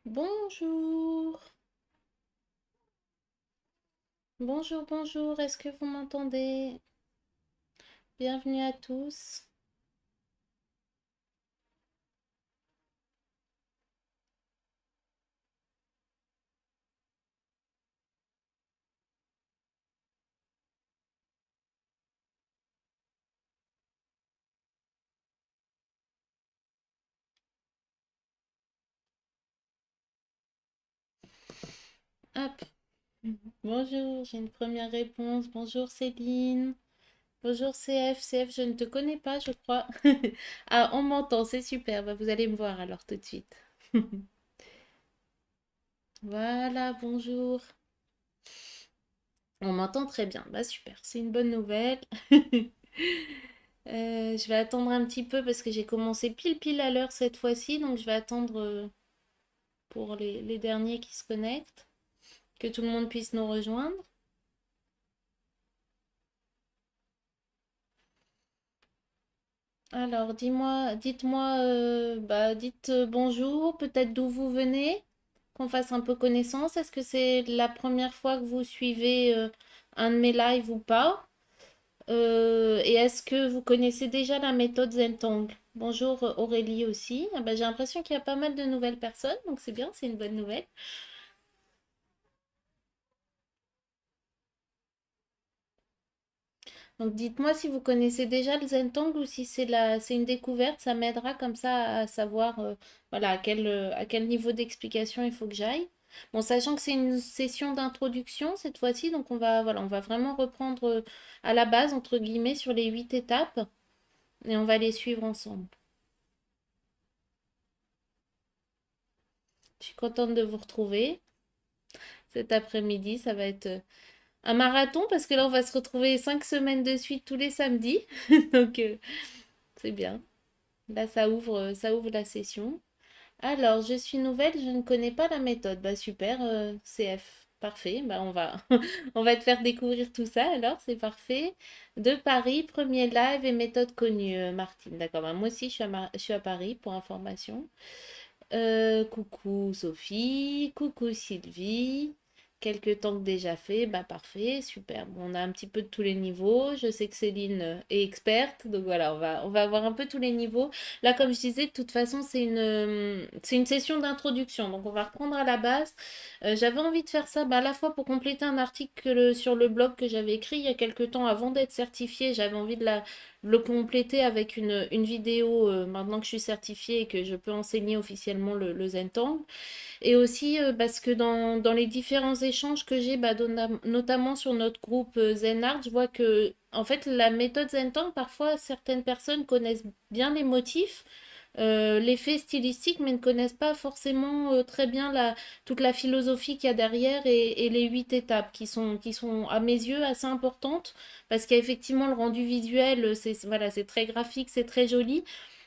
Bonjour, bonjour, bonjour, est-ce que vous m'entendez? Bienvenue à tous. Hop, bonjour, j'ai une première réponse. Bonjour Céline, bonjour CF. CF, je ne te connais pas, je crois. Ah, on m'entend, c'est super. Bah, vous allez me voir alors tout de suite. Voilà, bonjour. On m'entend très bien. Bah, super, c'est une bonne nouvelle. Je vais attendre un petit peu parce que j'ai commencé pile pile à l'heure cette fois-ci, donc je vais attendre pour les derniers qui se connectent. Que tout le monde puisse nous rejoindre. Alors, dites-moi, dites bonjour, peut-être d'où vous venez, qu'on fasse un peu connaissance. Est-ce que c'est la première fois que vous suivez un de mes lives ou pas? Et est-ce que vous connaissez déjà la méthode Zentangle? Bonjour Aurélie aussi. Ah bah, j'ai l'impression qu'il y a pas mal de nouvelles personnes, donc c'est bien, c'est une bonne nouvelle. Donc dites-moi si vous connaissez déjà le Zentangle ou si c'est une découverte, ça m'aidera comme ça à savoir voilà, à quel niveau d'explication il faut que j'aille. Bon, sachant que c'est une session d'introduction cette fois-ci, donc voilà, on va vraiment reprendre à la base, entre guillemets, sur les 8 étapes et on va les suivre ensemble. Je suis contente de vous retrouver cet après-midi. Ça va être un marathon parce que là, on va se retrouver 5 semaines de suite tous les samedis. Donc, c'est bien. Là, ça ouvre la session. Alors, je suis nouvelle, je ne connais pas la méthode. Bah super, CF, parfait. Bah on va, on va te faire découvrir tout ça. Alors, c'est parfait. De Paris, premier live et méthode connue, Martine. D'accord. Bah, moi aussi, je suis à Paris pour information. Coucou Sophie, coucou Sylvie. Quelques temps que déjà fait, bah parfait, super. Bon, on a un petit peu de tous les niveaux. Je sais que Céline est experte, donc voilà, on va avoir un peu tous les niveaux. Là, comme je disais, de toute façon, c'est une session d'introduction, donc on va reprendre à la base. J'avais envie de faire ça, bah, à la fois pour compléter un article sur le blog que j'avais écrit il y a quelques temps avant d'être certifiée. J'avais envie de le compléter avec une vidéo maintenant que je suis certifiée et que je peux enseigner officiellement le Zentangle. Et aussi parce que dans les différents échanges que j'ai, bah, notamment sur notre groupe ZenArt, je vois que en fait la méthode Zentangle, parfois certaines personnes connaissent bien les motifs, l'effet stylistique, mais ne connaissent pas forcément très bien toute la philosophie qu'il y a derrière et les 8 étapes qui sont à mes yeux assez importantes parce qu'il y a effectivement le rendu visuel, voilà, c'est très graphique, c'est très joli,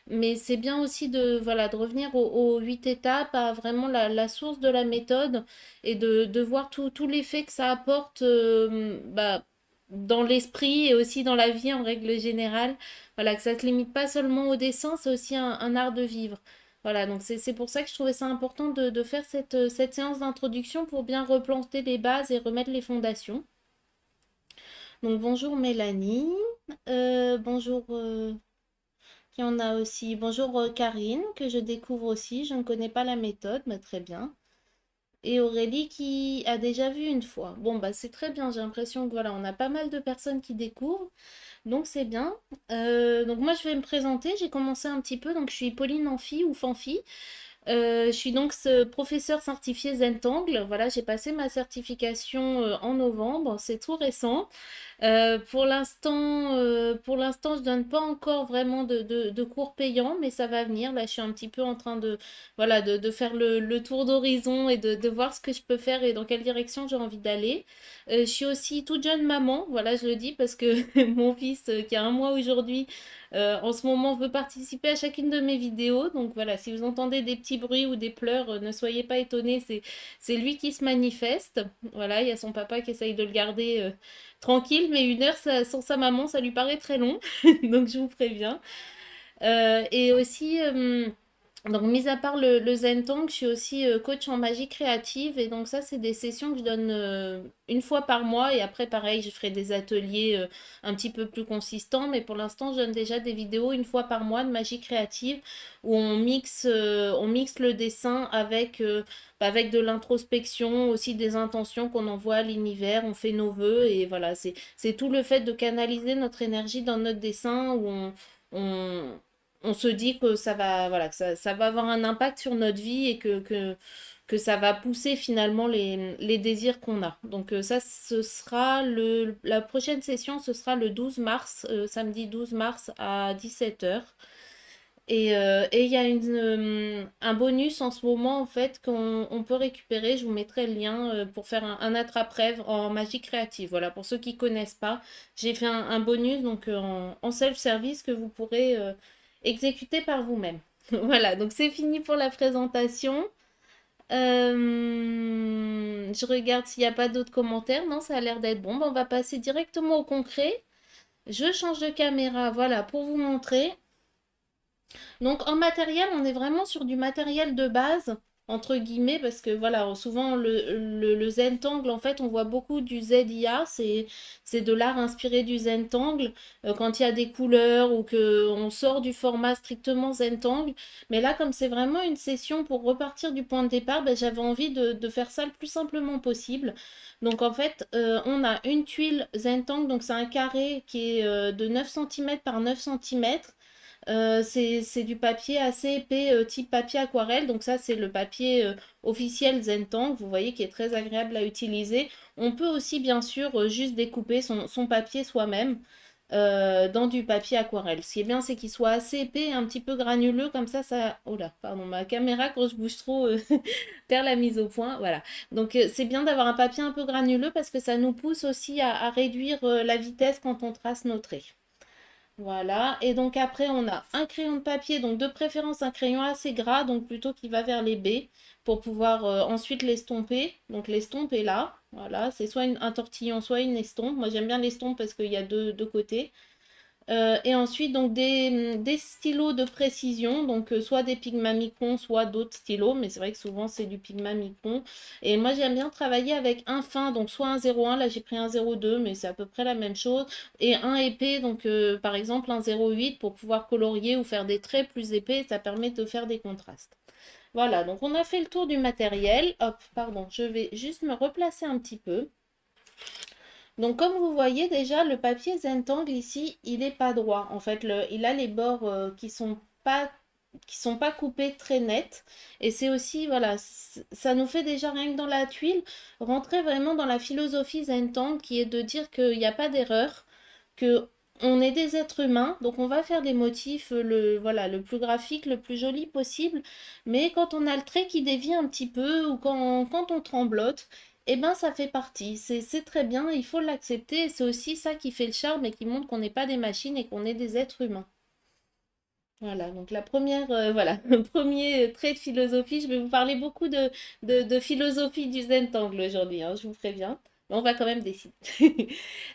mais c'est bien aussi voilà, de revenir aux 8 étapes, à vraiment la source de la méthode et de voir tout l'effet que ça apporte bah, dans l'esprit et aussi dans la vie en règle générale. Voilà, que ça ne se limite pas seulement au dessin, c'est aussi un art de vivre. Voilà, donc c'est pour ça que je trouvais ça important de faire cette séance d'introduction pour bien replanter les bases et remettre les fondations. Donc bonjour Mélanie, bonjour il y en a aussi. Bonjour Karine, que je découvre aussi. Je ne connais pas la méthode, mais très bien. Et Aurélie qui a déjà vu une fois. Bon, bah c'est très bien. J'ai l'impression que voilà, on a pas mal de personnes qui découvrent. Donc c'est bien. Donc moi je vais me présenter. J'ai commencé un petit peu. Donc je suis Pauline Amphi ou Fanfi. Je suis donc ce professeur certifié Zentangle. Voilà, j'ai passé ma certification en novembre. C'est tout récent. Pour l'instant, je donne pas encore vraiment de cours payants, mais ça va venir. Là, je suis un petit peu en train voilà, de faire le tour d'horizon et de voir ce que je peux faire et dans quelle direction j'ai envie d'aller. Je suis aussi toute jeune maman, voilà, je le dis parce que mon fils, qui a 1 mois aujourd'hui, en ce moment veut participer à chacune de mes vidéos. Donc voilà, si vous entendez des petits bruits ou des pleurs, ne soyez pas étonnés, c'est lui qui se manifeste. Voilà, il y a son papa qui essaye de le garder tranquille, mais 1 heure sans sa maman, ça lui paraît très long. Donc je vous préviens. Et aussi, Donc, mis à part le Zen-Tong, je suis aussi coach en magie créative. Et donc, ça, c'est des sessions que je donne une fois par mois. Et après, pareil, je ferai des ateliers un petit peu plus consistants. Mais pour l'instant, je donne déjà des vidéos une fois par mois de magie créative où on mixe le dessin avec de l'introspection, aussi des intentions qu'on envoie à l'univers. On fait nos vœux. Et voilà, c'est tout le fait de canaliser notre énergie dans notre dessin où on, on se dit que ça va, voilà, que ça va avoir un impact sur notre vie et que ça va pousser finalement les désirs qu'on a. Donc ça, ce sera la prochaine session, ce sera le 12 mars, samedi 12 mars à 17 h. Et il y a un bonus en ce moment, en fait, qu'on peut récupérer. Je vous mettrai le lien pour faire un attrape-rêve en magie créative. Voilà, pour ceux qui connaissent pas, j'ai fait un bonus donc en self-service que vous pourrez exécuter par vous-même. Voilà, donc c'est fini pour la présentation. Je regarde s'il n'y a pas d'autres commentaires. Non, ça a l'air d'être bon. Ben, on va passer directement au concret. Je change de caméra, voilà, pour vous montrer. Donc en matériel, on est vraiment sur du matériel de base, entre guillemets, parce que voilà, souvent le Zentangle, en fait, on voit beaucoup du ZIA, c'est de l'art inspiré du Zentangle, quand il y a des couleurs ou que on sort du format strictement Zentangle. Mais là, comme c'est vraiment une session pour repartir du point de départ, ben, j'avais envie de faire ça le plus simplement possible. Donc en fait, on a une tuile Zentangle, donc c'est un carré qui est de 9 cm par 9 cm. C'est du papier assez épais, type papier aquarelle. Donc ça, c'est le papier officiel Zentangle, vous voyez, qui est très agréable à utiliser. On peut aussi, bien sûr, juste découper son papier soi-même dans du papier aquarelle. Ce qui est bien, c'est qu'il soit assez épais, un petit peu granuleux, comme ça... Oh là, pardon, ma caméra, quand je bouge trop, perd la mise au point. Voilà. Donc c'est bien d'avoir un papier un peu granuleux parce que ça nous pousse aussi à réduire la vitesse quand on trace nos traits. Voilà, et donc après on a un crayon de papier, donc de préférence un crayon assez gras, donc plutôt qui va vers les baies, pour pouvoir ensuite l'estomper. Donc l'estompe est là, voilà, c'est soit un tortillon, soit une estompe. Moi j'aime bien l'estompe parce qu'il y a deux côtés. Et ensuite, donc des stylos de précision, donc soit des Pigma Micron, soit d'autres stylos, mais c'est vrai que souvent c'est du Pigma Micron. Et moi j'aime bien travailler avec un fin, donc soit un 0,1, là j'ai pris un 0,2, mais c'est à peu près la même chose, et un épais, donc par exemple un 0,8 pour pouvoir colorier ou faire des traits plus épais, ça permet de faire des contrastes. Voilà, donc on a fait le tour du matériel. Hop, pardon, je vais juste me replacer un petit peu. Donc comme vous voyez déjà, le papier Zentangle ici, il n'est pas droit. En fait, il a les bords qui sont pas coupés très net. Et c'est aussi, voilà, ça nous fait déjà rien que dans la tuile, rentrer vraiment dans la philosophie Zentangle qui est de dire qu'il n'y a pas d'erreur, que on est des êtres humains, donc on va faire des motifs voilà, le plus graphique, le plus joli possible. Mais quand on a le trait qui dévie un petit peu ou quand on tremblote, eh ben, ça fait partie. C'est très bien, il faut l'accepter. C'est aussi ça qui fait le charme et qui montre qu'on n'est pas des machines et qu'on est des êtres humains. Voilà, donc la première, voilà, le premier trait de philosophie, je vais vous parler beaucoup de philosophie du Zentangle aujourd'hui, hein, je vous préviens. Mais on va quand même décider.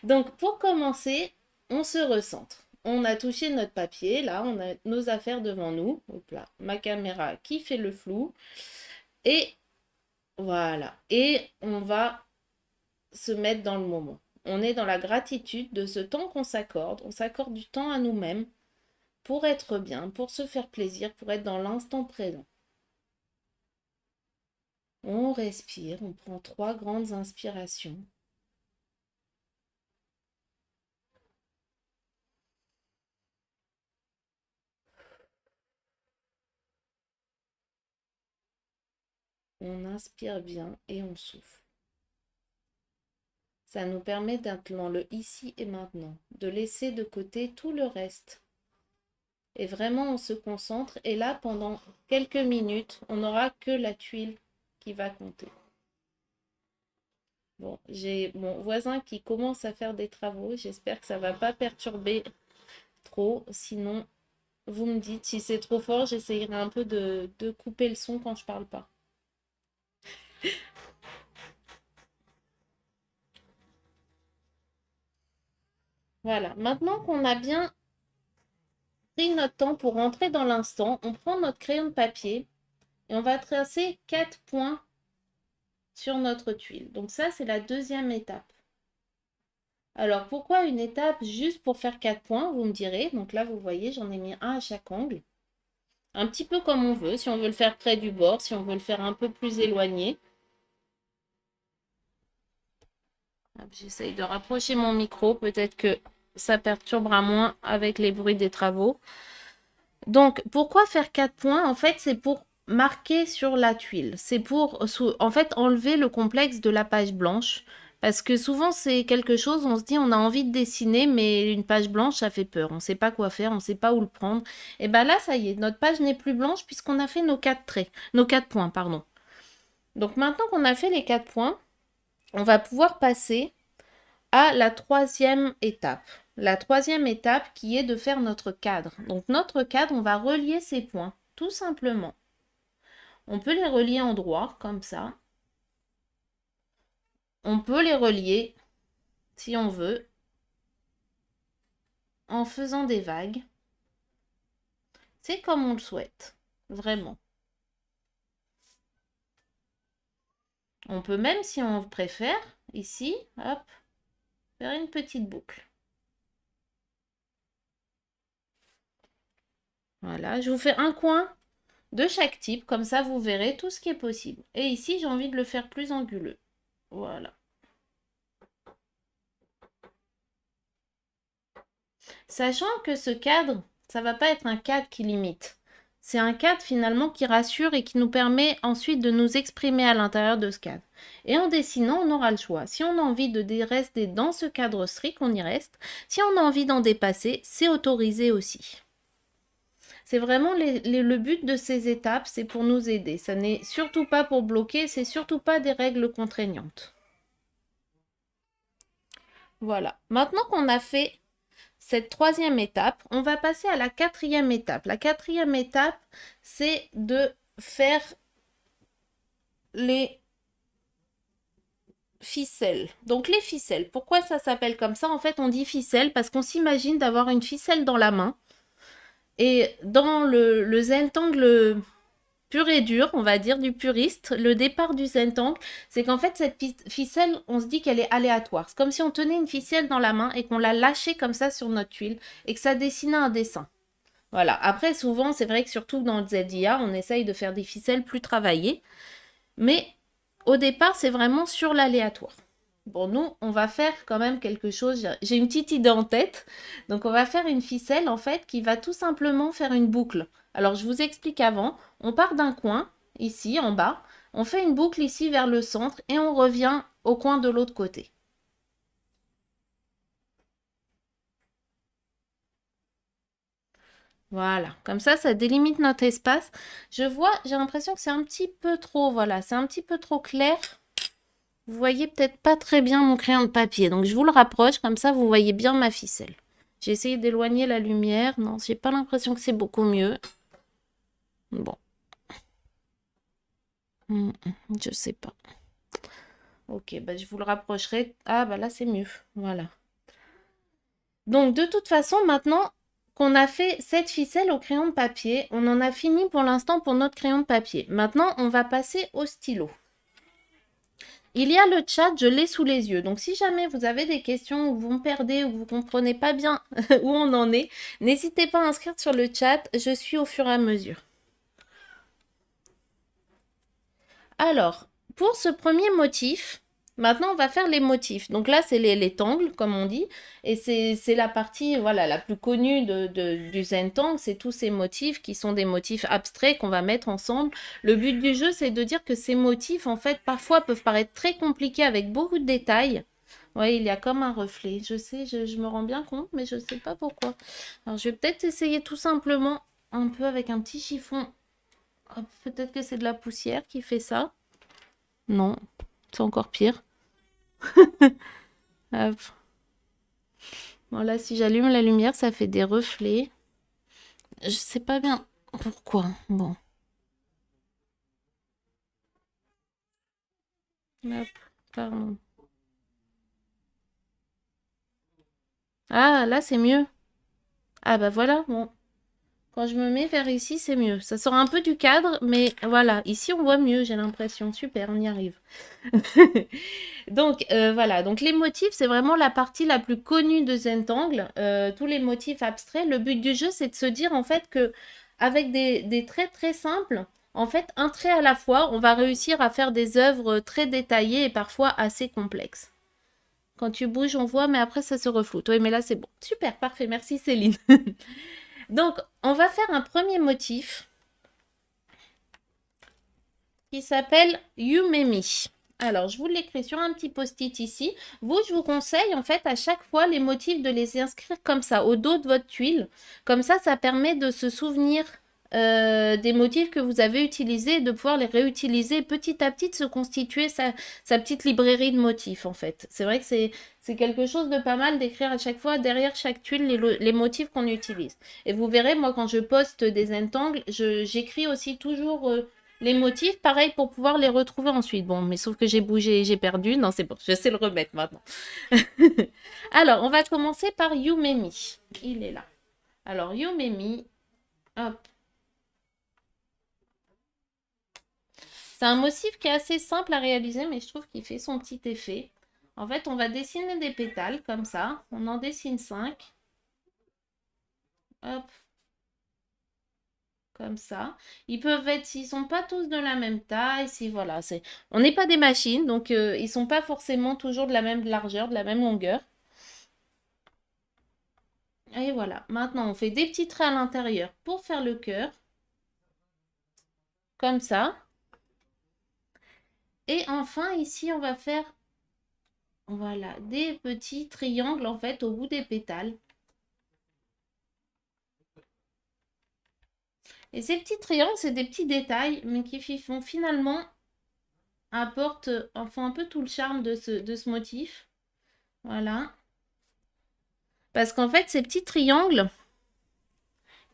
Donc pour commencer, on se recentre. On a touché notre papier, là, on a nos affaires devant nous. Hop là, ma caméra qui fait le flou. Et voilà, et on va se mettre dans le moment. On est dans la gratitude de ce temps qu'on s'accorde. On s'accorde du temps à nous-mêmes pour être bien, pour se faire plaisir, pour être dans l'instant présent. On respire, on prend 3 grandes inspirations. On inspire bien et on souffle. Ça nous permet d'être dans le ici et maintenant, de laisser de côté tout le reste. Et vraiment, on se concentre. Et là, pendant quelques minutes, on n'aura que la tuile qui va compter. Bon, j'ai mon voisin qui commence à faire des travaux. J'espère que ça ne va pas perturber trop. Sinon, vous me dites si c'est trop fort, j'essayerai un peu de couper le son quand je parle pas. Voilà. Maintenant qu'on a bien pris notre temps pour rentrer dans l'instant. On prend notre crayon de papier et on va tracer 4 points sur notre tuile. Donc ça, c'est la deuxième étape. Alors, pourquoi une étape juste pour faire 4 points, vous me direz. Donc là, vous voyez, j'en ai mis un à chaque angle. Un petit peu comme on veut, si on veut le faire près du bord, si on veut le faire un peu plus éloigné. J'essaye de rapprocher mon micro, peut-être que ça perturbera moins avec les bruits des travaux. Donc, pourquoi faire 4 points? En fait, c'est pour marquer sur la tuile. C'est pour, en fait, enlever le complexe de la page blanche. Parce que souvent, c'est quelque chose, on se dit, on a envie de dessiner, mais une page blanche, ça fait peur. On ne sait pas quoi faire, on ne sait pas où le prendre. Et bien là, ça y est, notre page n'est plus blanche puisqu'on a fait nos 4 traits, nos 4 points, pardon. Donc maintenant qu'on a fait les 4 points, on va pouvoir passer à la troisième étape. La troisième étape qui est de faire notre cadre. Donc notre cadre, on va relier ces points, tout simplement. On peut les relier en droit, comme ça. On peut les relier, si on veut, en faisant des vagues. C'est comme on le souhaite, vraiment. On peut même, si on préfère, ici, hop, faire une petite boucle. Voilà, je vous fais un coin de chaque type, comme ça vous verrez tout ce qui est possible. Et ici, j'ai envie de le faire plus anguleux. Voilà. Sachant que ce cadre, ça va pas être un cadre qui limite. C'est un cadre finalement qui rassure et qui nous permet ensuite de nous exprimer à l'intérieur de ce cadre. Et en dessinant, on aura le choix. Si on a envie de rester dans ce cadre strict, on y reste. Si on a envie d'en dépasser, c'est autorisé aussi. C'est vraiment le but de ces étapes, c'est pour nous aider. Ça n'est surtout pas pour bloquer, c'est surtout pas des règles contraignantes. Voilà. Maintenant qu'on a fait cette troisième étape, on va passer à la quatrième étape. La quatrième étape, c'est de faire les ficelles. Donc les ficelles, pourquoi ça s'appelle comme ça? En fait, on dit ficelle parce qu'on s'imagine d'avoir une ficelle dans la main. Et dans le Zentangle pur et dur, on va dire, du puriste, le départ du Zentangle, c'est qu'en fait, cette ficelle, on se dit qu'elle est aléatoire. C'est comme si on tenait une ficelle dans la main et qu'on la lâchait comme ça sur notre tuile et que ça dessinait un dessin. Voilà. Après, souvent, c'est vrai que surtout dans le ZIA, on essaye de faire des ficelles plus travaillées. Mais au départ, c'est vraiment sur l'aléatoire. Bon, nous, on va faire quand même quelque chose. J'ai une petite idée en tête. Donc, on va faire une ficelle, en fait, qui va tout simplement faire une boucle. Alors, je vous explique avant. On part d'un coin, ici, en bas. On fait une boucle ici vers le centre et on revient au coin de l'autre côté. Voilà, comme ça délimite notre espace. Je vois, j'ai l'impression que c'est un petit peu trop, voilà, c'est un petit peu trop clair. Vous voyez peut-être pas très bien mon crayon de papier, donc je vous le rapproche, comme ça vous voyez bien ma ficelle. J'ai essayé d'éloigner la lumière, non, j'ai pas l'impression que c'est beaucoup mieux. Bon. Je sais pas. Ok, bah je vous le rapprocherai. Ah bah là c'est mieux, voilà. Donc de toute façon, maintenant qu'on a fait cette ficelle au crayon de papier, on en a fini pour l'instant pour notre crayon de papier. Maintenant, on va passer au stylo. Il y a le chat, je l'ai sous les yeux. Donc si jamais vous avez des questions ou vous me perdez ou vous ne comprenez pas bien où on en est, n'hésitez pas à inscrire sur le chat, je suis au fur et à mesure. Alors, pour ce premier motif, maintenant on va faire les motifs. Donc là, c'est les tangles, comme on dit. Et c'est la partie voilà, la plus connue du Zentangle. C'est tous ces motifs qui sont des motifs abstraits qu'on va mettre ensemble. Le but du jeu, c'est de dire que ces motifs, en fait, parfois peuvent paraître très compliqués avec beaucoup de détails. Oui, il y a comme un reflet. Je sais, je me rends bien compte, mais je ne sais pas pourquoi. Alors, je vais peut-être essayer tout simplement un peu avec un petit chiffon. Hop, peut-être que c'est de la poussière qui fait ça. Non, c'est encore pire. Hop. Voilà, si j'allume la lumière, ça fait des reflets. Je sais pas bien pourquoi. Bon. Hop, pardon. Ah, là, c'est mieux. Ah bah voilà, bon. Quand je me mets vers ici, c'est mieux. Ça sort un peu du cadre, mais voilà. Ici, on voit mieux, j'ai l'impression. Super, on y arrive. Donc, voilà. Donc, les motifs, c'est vraiment la partie la plus connue de Zentangle. Tous les motifs abstraits. Le but du jeu, c'est de se dire, en fait, que avec des traits très simples, en fait, un trait à la fois, on va réussir à faire des œuvres très détaillées et parfois assez complexes. Quand tu bouges, on voit, mais après, ça se refloute. Oui, mais là, c'est bon. Super, parfait. Merci, Céline. Donc, on va faire un premier motif qui s'appelle Yumemi. Alors, je vous l'écris sur un petit post-it ici. Vous, je vous conseille en fait à chaque fois les motifs de les inscrire comme ça, au dos de votre tuile. Comme ça permet de se souvenir des motifs que vous avez utilisés et de pouvoir les réutiliser petit à petit, de se constituer sa petite librairie de motifs en fait. C'est vrai que c'est quelque chose de pas mal d'écrire à chaque fois derrière chaque tuile les motifs qu'on utilise. Et vous verrez, moi quand je poste des Zentangles, j'écris aussi toujours les motifs, pareil, pour pouvoir les retrouver ensuite. Bon, mais sauf que j'ai bougé et j'ai perdu. Non, c'est bon, je sais le remettre maintenant. Alors, on va commencer par Yumemi. Il est là. Alors, Yumemi, hop. C'est un motif qui est assez simple à réaliser, mais je trouve qu'il fait son petit effet. En fait, on va dessiner des pétales comme ça. On en dessine 5. Hop, comme ça. Ils peuvent être, s'ils sont pas tous de la même taille, si voilà, on n'est pas des machines, donc ils sont pas forcément toujours de la même largeur, de la même longueur. Et voilà. Maintenant, on fait des petits traits à l'intérieur pour faire le cœur. Comme ça. Et enfin, ici, on va faire, voilà, des petits triangles, en fait, au bout des pétales. Et ces petits triangles, c'est des petits détails, mais qui font finalement, font un peu tout le charme de ce motif. Voilà. Parce qu'en fait, ces petits triangles,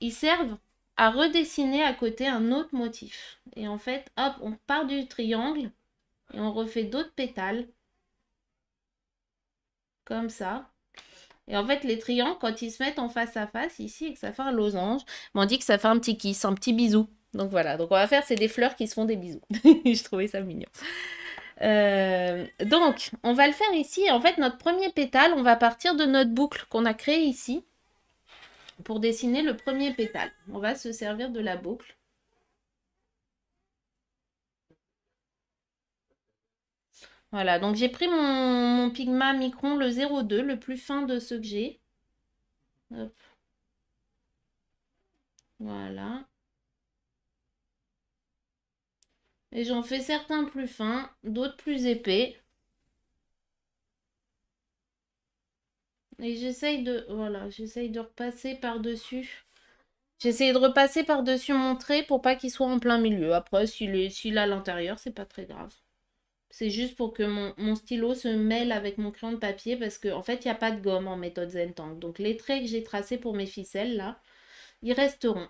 ils servent à redessiner à côté un autre motif. Et en fait, hop, on part du triangle et on refait d'autres pétales. Comme ça. Et en fait, les triangles, quand ils se mettent en face à face ici et que ça fait un losange, on dit que ça fait un petit kiss, un petit bisou. Donc voilà, donc on va faire, c'est des fleurs qui se font des bisous. Je trouvais ça mignon. Donc, on va le faire ici. En fait, notre premier pétale, on va partir de notre boucle qu'on a créée ici pour dessiner le premier pétale. On va se servir de la boucle. Voilà, donc j'ai pris mon Pigma Micron, le 02, le plus fin de ceux que j'ai. Hop. Voilà. Et j'en fais certains plus fins, d'autres plus épais. Et j'essaye de repasser par-dessus. J'essaye de repasser par-dessus mon trait pour pas qu'il soit en plein milieu. Après, s'il est à l'intérieur, c'est pas très grave. C'est juste pour que mon stylo se mêle avec mon crayon de papier parce qu'en fait, il n'y a pas de gomme en méthode Zentangle. Donc, les traits que j'ai tracés pour mes ficelles, là, ils resteront.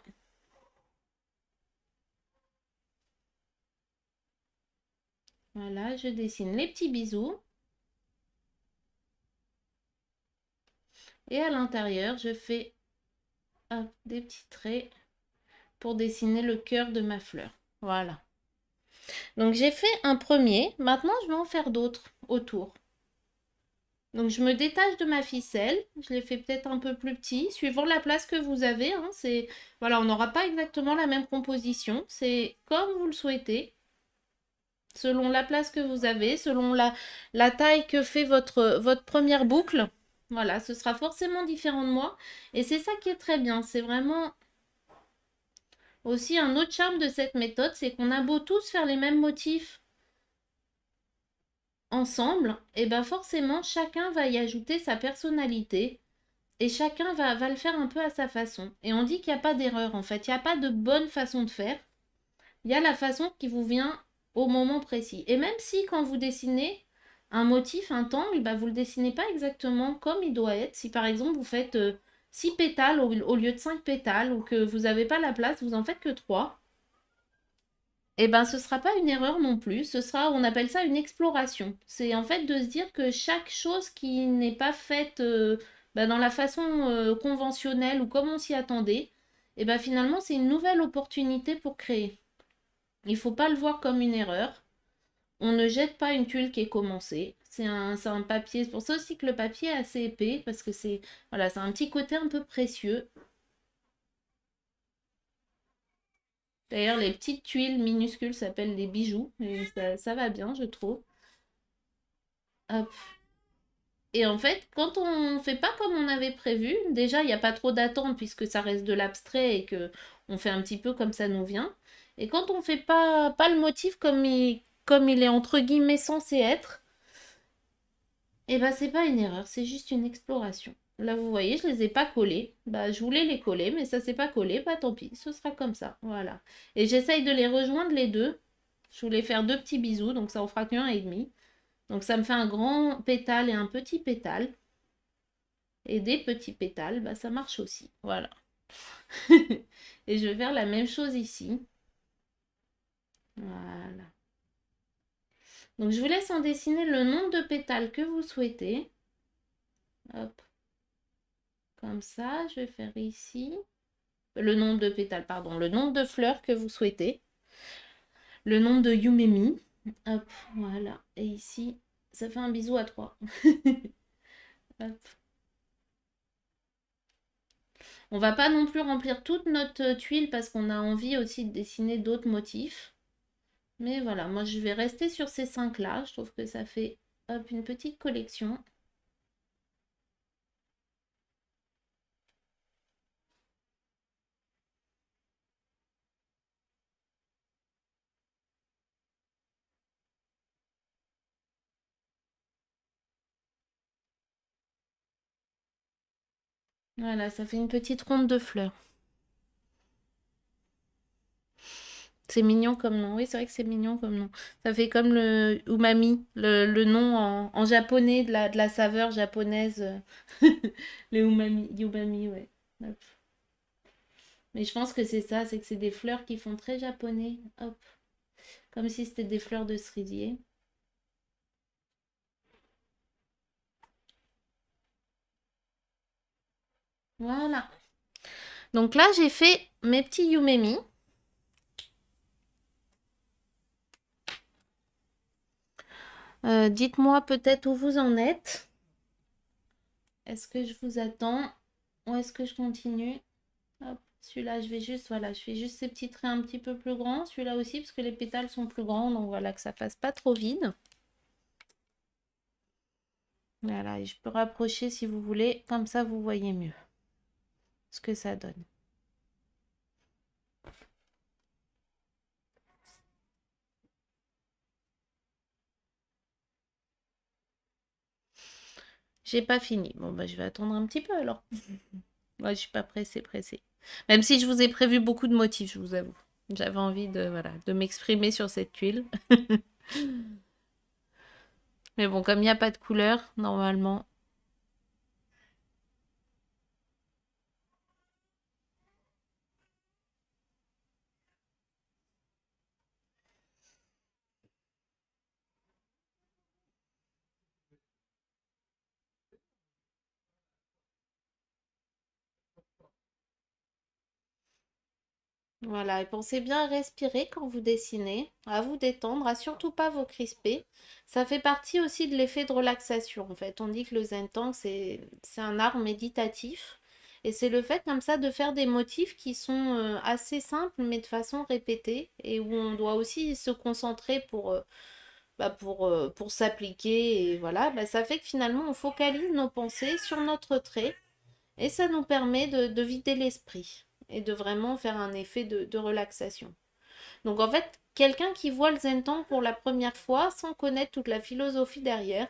Voilà, je dessine les petits bisous. Et à l'intérieur, je fais des petits traits pour dessiner le cœur de ma fleur. Voilà. Donc j'ai fait un premier. Maintenant, je vais en faire d'autres autour. Donc je me détache de ma ficelle. Je l'ai fait peut-être un peu plus petit, suivant la place que vous avez. Hein, voilà, on n'aura pas exactement la même composition. C'est comme vous le souhaitez. Selon la place que vous avez, selon la taille que fait votre première boucle. Voilà, ce sera forcément différent de moi. Et c'est ça qui est très bien. C'est vraiment aussi un autre charme de cette méthode, c'est qu'on a beau tous faire les mêmes motifs ensemble, et ben forcément chacun va y ajouter sa personnalité et chacun va le faire un peu à sa façon. Et on dit qu'il n'y a pas d'erreur en fait, il n'y a pas de bonne façon de faire, il y a la façon qui vous vient au moment précis. Et même si quand vous dessinez un motif, un tangle, bah, vous ne le dessinez pas exactement comme il doit être. Si par exemple vous faites 6 pétales au lieu de 5 pétales ou que vous n'avez pas la place, vous en faites que 3. Eh ben, ce ne sera pas une erreur non plus, on appelle ça une exploration. C'est en fait de se dire que chaque chose qui n'est pas faite dans la façon conventionnelle ou comme on s'y attendait, et ben finalement, c'est une nouvelle opportunité pour créer. Il faut pas le voir comme une erreur. On ne jette pas une tuile qui est commencée. C'est un papier. C'est pour ça aussi que le papier est assez épais, parce que c'est voilà, c'est un petit côté un peu précieux. D'ailleurs, les petites tuiles minuscules s'appellent des bijoux, et ça va bien, je trouve. Hop. Et en fait, quand on fait pas comme on avait prévu, déjà, il n'y a pas trop d'attente puisque ça reste de l'abstrait et que on fait un petit peu comme ça nous vient. Et quand on fait pas le motif comme il est entre guillemets censé être, et ben c'est pas une erreur, c'est juste une exploration. Là, vous voyez, je les ai pas collés. Bah, je voulais les coller, mais ça s'est pas collé. Bah, tant pis, ce sera comme ça. Voilà. Et j'essaye de les rejoindre les deux. Je voulais faire deux petits bisous, donc ça en fera qu'un et demi. Donc ça me fait un grand pétale et un petit pétale. Et des petits pétales, bah, ça marche aussi. Voilà. Et je vais faire la même chose ici. Voilà. Donc je vous laisse en dessiner le nombre de pétales que vous souhaitez. Hop, comme ça. Je vais faire ici. Le nombre de pétales, pardon. Le nombre de fleurs que vous souhaitez. Le nombre de yumemi. Hop, voilà. Et ici, ça fait un bisou à 3. Hop. On va pas non plus remplir toute notre tuile parce qu'on a envie aussi de dessiner d'autres motifs. Mais voilà, moi je vais rester sur ces 5 là. Je trouve que ça fait hop, une petite collection. Voilà, ça fait une petite ronde de fleurs. C'est mignon comme nom. Oui, c'est vrai que c'est mignon comme nom. Ça fait comme le umami, le nom en japonais de la saveur japonaise. Le umami, ouais. Hop. Mais je pense que c'est ça, c'est que c'est des fleurs qui font très japonais. Hop. Comme si c'était des fleurs de cerisier. Voilà. Donc là, j'ai fait mes petits yumemi. Dites-moi peut-être où vous en êtes. Est-ce que je vous attends ou est-ce que je continue? Hop, celui-là, je vais juste, voilà, je fais juste ces petits traits un petit peu plus grands. Celui-là aussi, parce que les pétales sont plus grands, donc voilà, que ça fasse pas trop vide. Voilà, et je peux rapprocher si vous voulez, comme ça vous voyez mieux ce que ça donne. J'ai pas fini. Bon, bah, je vais attendre un petit peu alors. Moi, je suis pas pressée. Même si je vous ai prévu beaucoup de motifs, je vous avoue. J'avais envie de, voilà, de m'exprimer sur cette tuile. Mais bon, comme il n'y a pas de couleur, normalement. Voilà, et pensez bien à respirer quand vous dessinez, à vous détendre, à surtout pas vous crisper. Ça fait partie aussi de l'effet de relaxation. En fait, on dit que le zen tang, c'est un art méditatif. Et c'est le fait comme ça de faire des motifs qui sont assez simples, mais de façon répétée, et où on doit aussi se concentrer pour s'appliquer. Et voilà, bah, ça fait que finalement, on focalise nos pensées sur notre trait et ça nous permet de vider l'esprit et de vraiment faire un effet de relaxation. Donc en fait, quelqu'un qui voit le Zen-Tang pour la première fois, sans connaître toute la philosophie derrière,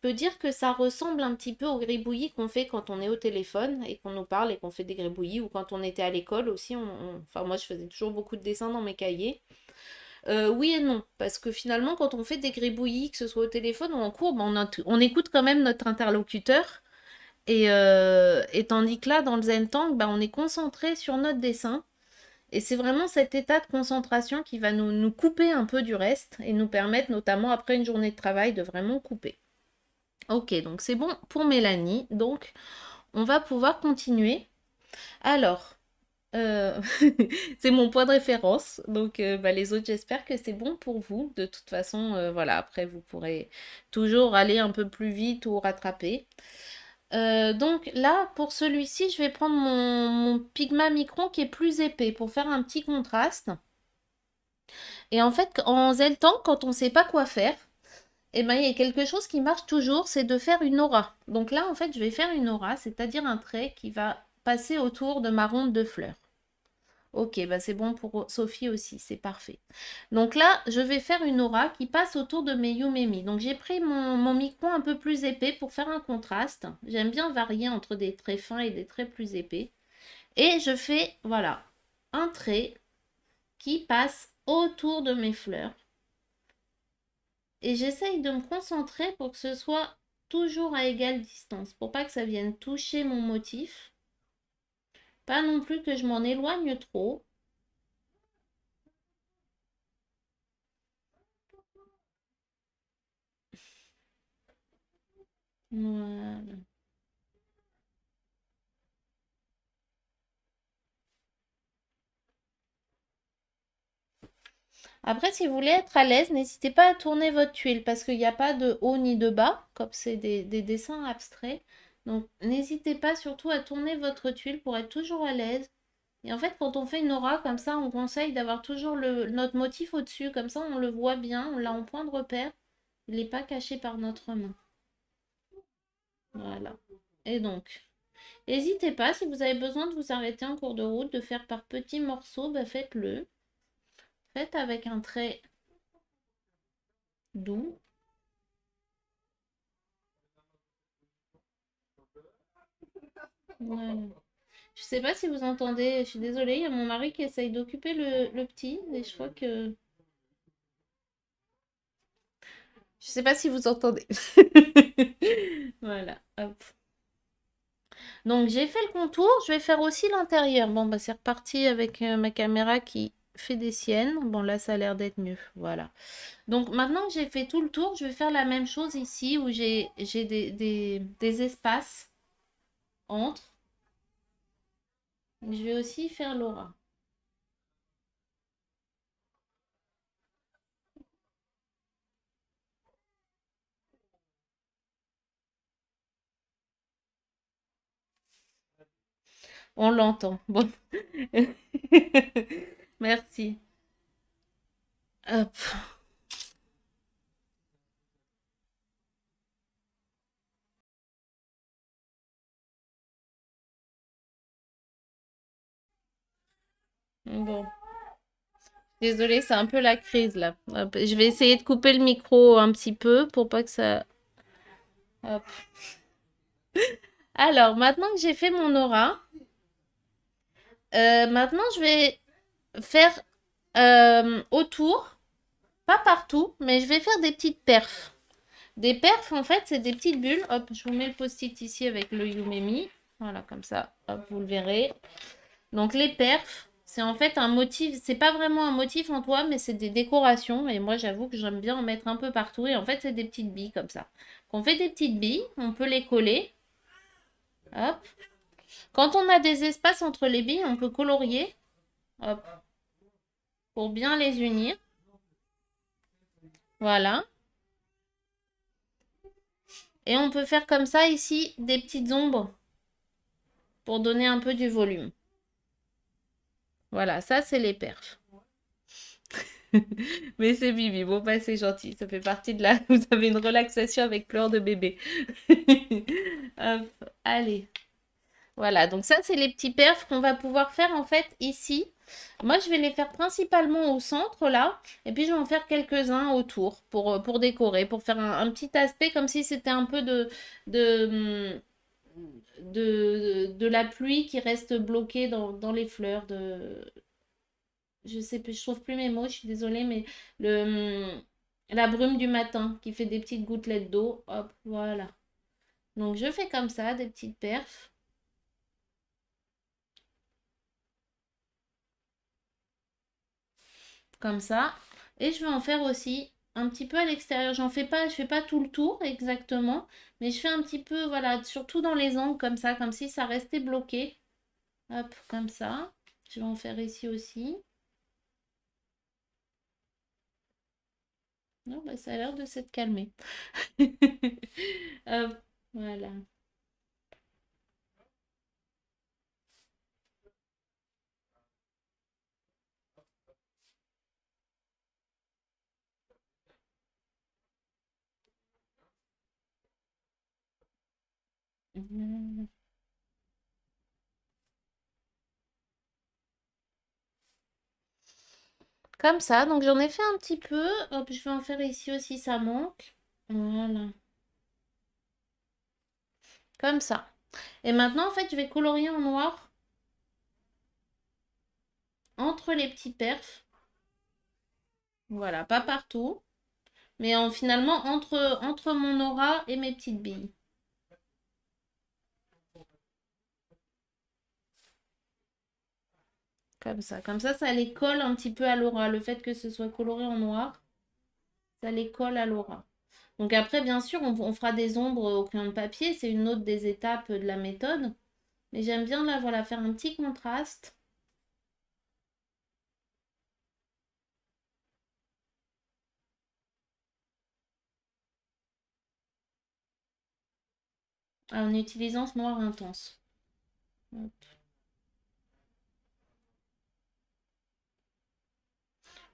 peut dire que ça ressemble un petit peu au gribouillis qu'on fait quand on est au téléphone et qu'on nous parle et qu'on fait des gribouillis, ou quand on était à l'école aussi. Enfin, moi, je faisais toujours beaucoup de dessins dans mes cahiers. Oui et non, parce que finalement, quand on fait des gribouillis, que ce soit au téléphone ou en cours, ben, on écoute quand même notre interlocuteur et tandis que là, dans le Zen Tang, bah, on est concentré sur notre dessin. Et c'est vraiment cet état de concentration qui va nous couper un peu du reste et nous permettre, notamment après une journée de travail, de vraiment couper. Ok, donc c'est bon pour Mélanie. Donc, on va pouvoir continuer. Alors, Euh, c'est mon point de référence. Donc, bah, les autres, j'espère que c'est bon pour vous. De toute façon, voilà, après, vous pourrez toujours aller un peu plus vite ou rattraper. Donc là, pour celui-ci, je vais prendre mon Pigma Micron qui est plus épais pour faire un petit contraste. Et en fait, en Zeltan, quand on ne sait pas quoi faire, eh ben, il y a quelque chose qui marche toujours, c'est de faire une aura. Donc là, en fait, je vais faire une aura, c'est-à-dire un trait qui va passer autour de ma ronde de fleurs. Ok, bah c'est bon pour Sophie aussi, c'est parfait. Donc là, je vais faire une aura qui passe autour de mes Yumemi. Donc j'ai pris mon micron un peu plus épais pour faire un contraste. J'aime bien varier entre des traits fins et des traits plus épais. Et je fais, voilà, un trait qui passe autour de mes fleurs. Et j'essaye de me concentrer pour que ce soit toujours à égale distance, pour pas que ça vienne toucher mon motif. Pas non plus que je m'en éloigne trop. Voilà. Après, si vous voulez être à l'aise, n'hésitez pas à tourner votre tuile parce qu'il n'y a pas de haut ni de bas, comme c'est des dessins abstraits. Donc, n'hésitez pas surtout à tourner votre tuile pour être toujours à l'aise. Et en fait, quand on fait une aura comme ça, on conseille d'avoir toujours notre motif au-dessus. Comme ça, on le voit bien, on l'a en point de repère. Il n'est pas caché par notre main. Voilà. Et donc, n'hésitez pas, si vous avez besoin de vous arrêter en cours de route, de faire par petits morceaux, bah faites-le. Faites avec un trait doux. Voilà. Je sais pas si vous entendez, je suis désolée, il y a mon mari qui essaye d'occuper le petit, et je crois que... Je sais pas si vous entendez. Voilà, hop. Donc j'ai fait le contour, je vais faire aussi l'intérieur. Bon, bah c'est reparti avec ma caméra qui fait des siennes. Bon, là ça a l'air d'être mieux, voilà. Donc maintenant que j'ai fait tout le tour, je vais faire la même chose ici où j'ai des espaces entre. Je vais aussi faire l'aura. On l'entend. Bon. Merci. Hop. Bon. Désolée, c'est un peu la crise là. Hop. Je vais essayer de couper le micro un petit peu pour pas que ça... Hop. Alors, maintenant que j'ai fait mon aura, maintenant je vais faire autour, pas partout, mais je vais faire des petites perfs. Des perfs, en fait, c'est des petites bulles. Hop, je vous mets le post-it ici avec le Yumemi. Voilà, comme ça, hop, vous le verrez. Donc, les perfs, c'est en fait un motif. C'est pas vraiment un motif en toi, mais c'est des décorations. Et moi, j'avoue que j'aime bien en mettre un peu partout. Et en fait, c'est des petites billes comme ça. On fait des petites billes, on peut les coller. Hop. Quand on a des espaces entre les billes, on peut colorier. Hop, pour bien les unir. Voilà. Et on peut faire comme ça ici des petites ombres pour donner un peu du volume. Voilà, ça c'est les perfs. Mais c'est Bibi, bon bah c'est gentil, ça fait partie de la... Vous avez une relaxation avec pleurs de bébé. Hop, allez. Voilà, donc ça c'est les petits perfs qu'on va pouvoir faire en fait ici. Moi je vais les faire principalement au centre là, et puis je vais en faire quelques-uns autour pour décorer, pour faire un petit aspect comme si c'était un peu de, de la pluie qui reste bloquée dans les fleurs de... Je sais plus, je trouve plus mes mots, je suis désolée, mais la brume du matin qui fait des petites gouttelettes d'eau. Hop, voilà. Donc je fais comme ça, des petites perfs, comme ça. Et je vais en faire aussi un petit peu à l'extérieur. Je fais pas tout le tour exactement, mais je fais un petit peu, voilà, surtout dans les angles comme ça, comme si ça restait bloqué. Hop, comme ça. Je vais en faire ici aussi. Non, bah, ça a l'air de s'être calmé. Hop, voilà. Mmh. Comme ça, donc j'en ai fait un petit peu. Hop, je vais en faire ici aussi, ça manque. Voilà, comme ça. Et maintenant, en fait, je vais colorier en noir entre les petits perfs. Voilà, pas partout, mais finalement entre mon aura et mes petites billes. Comme ça les colle un petit peu à l'aura. Le fait que ce soit coloré en noir, ça les colle à l'aura. Donc après, bien sûr, on fera des ombres au crayon de papier, c'est une autre des étapes de la méthode. Mais j'aime bien là, voilà, faire un petit contraste. En utilisant ce noir intense. Hop.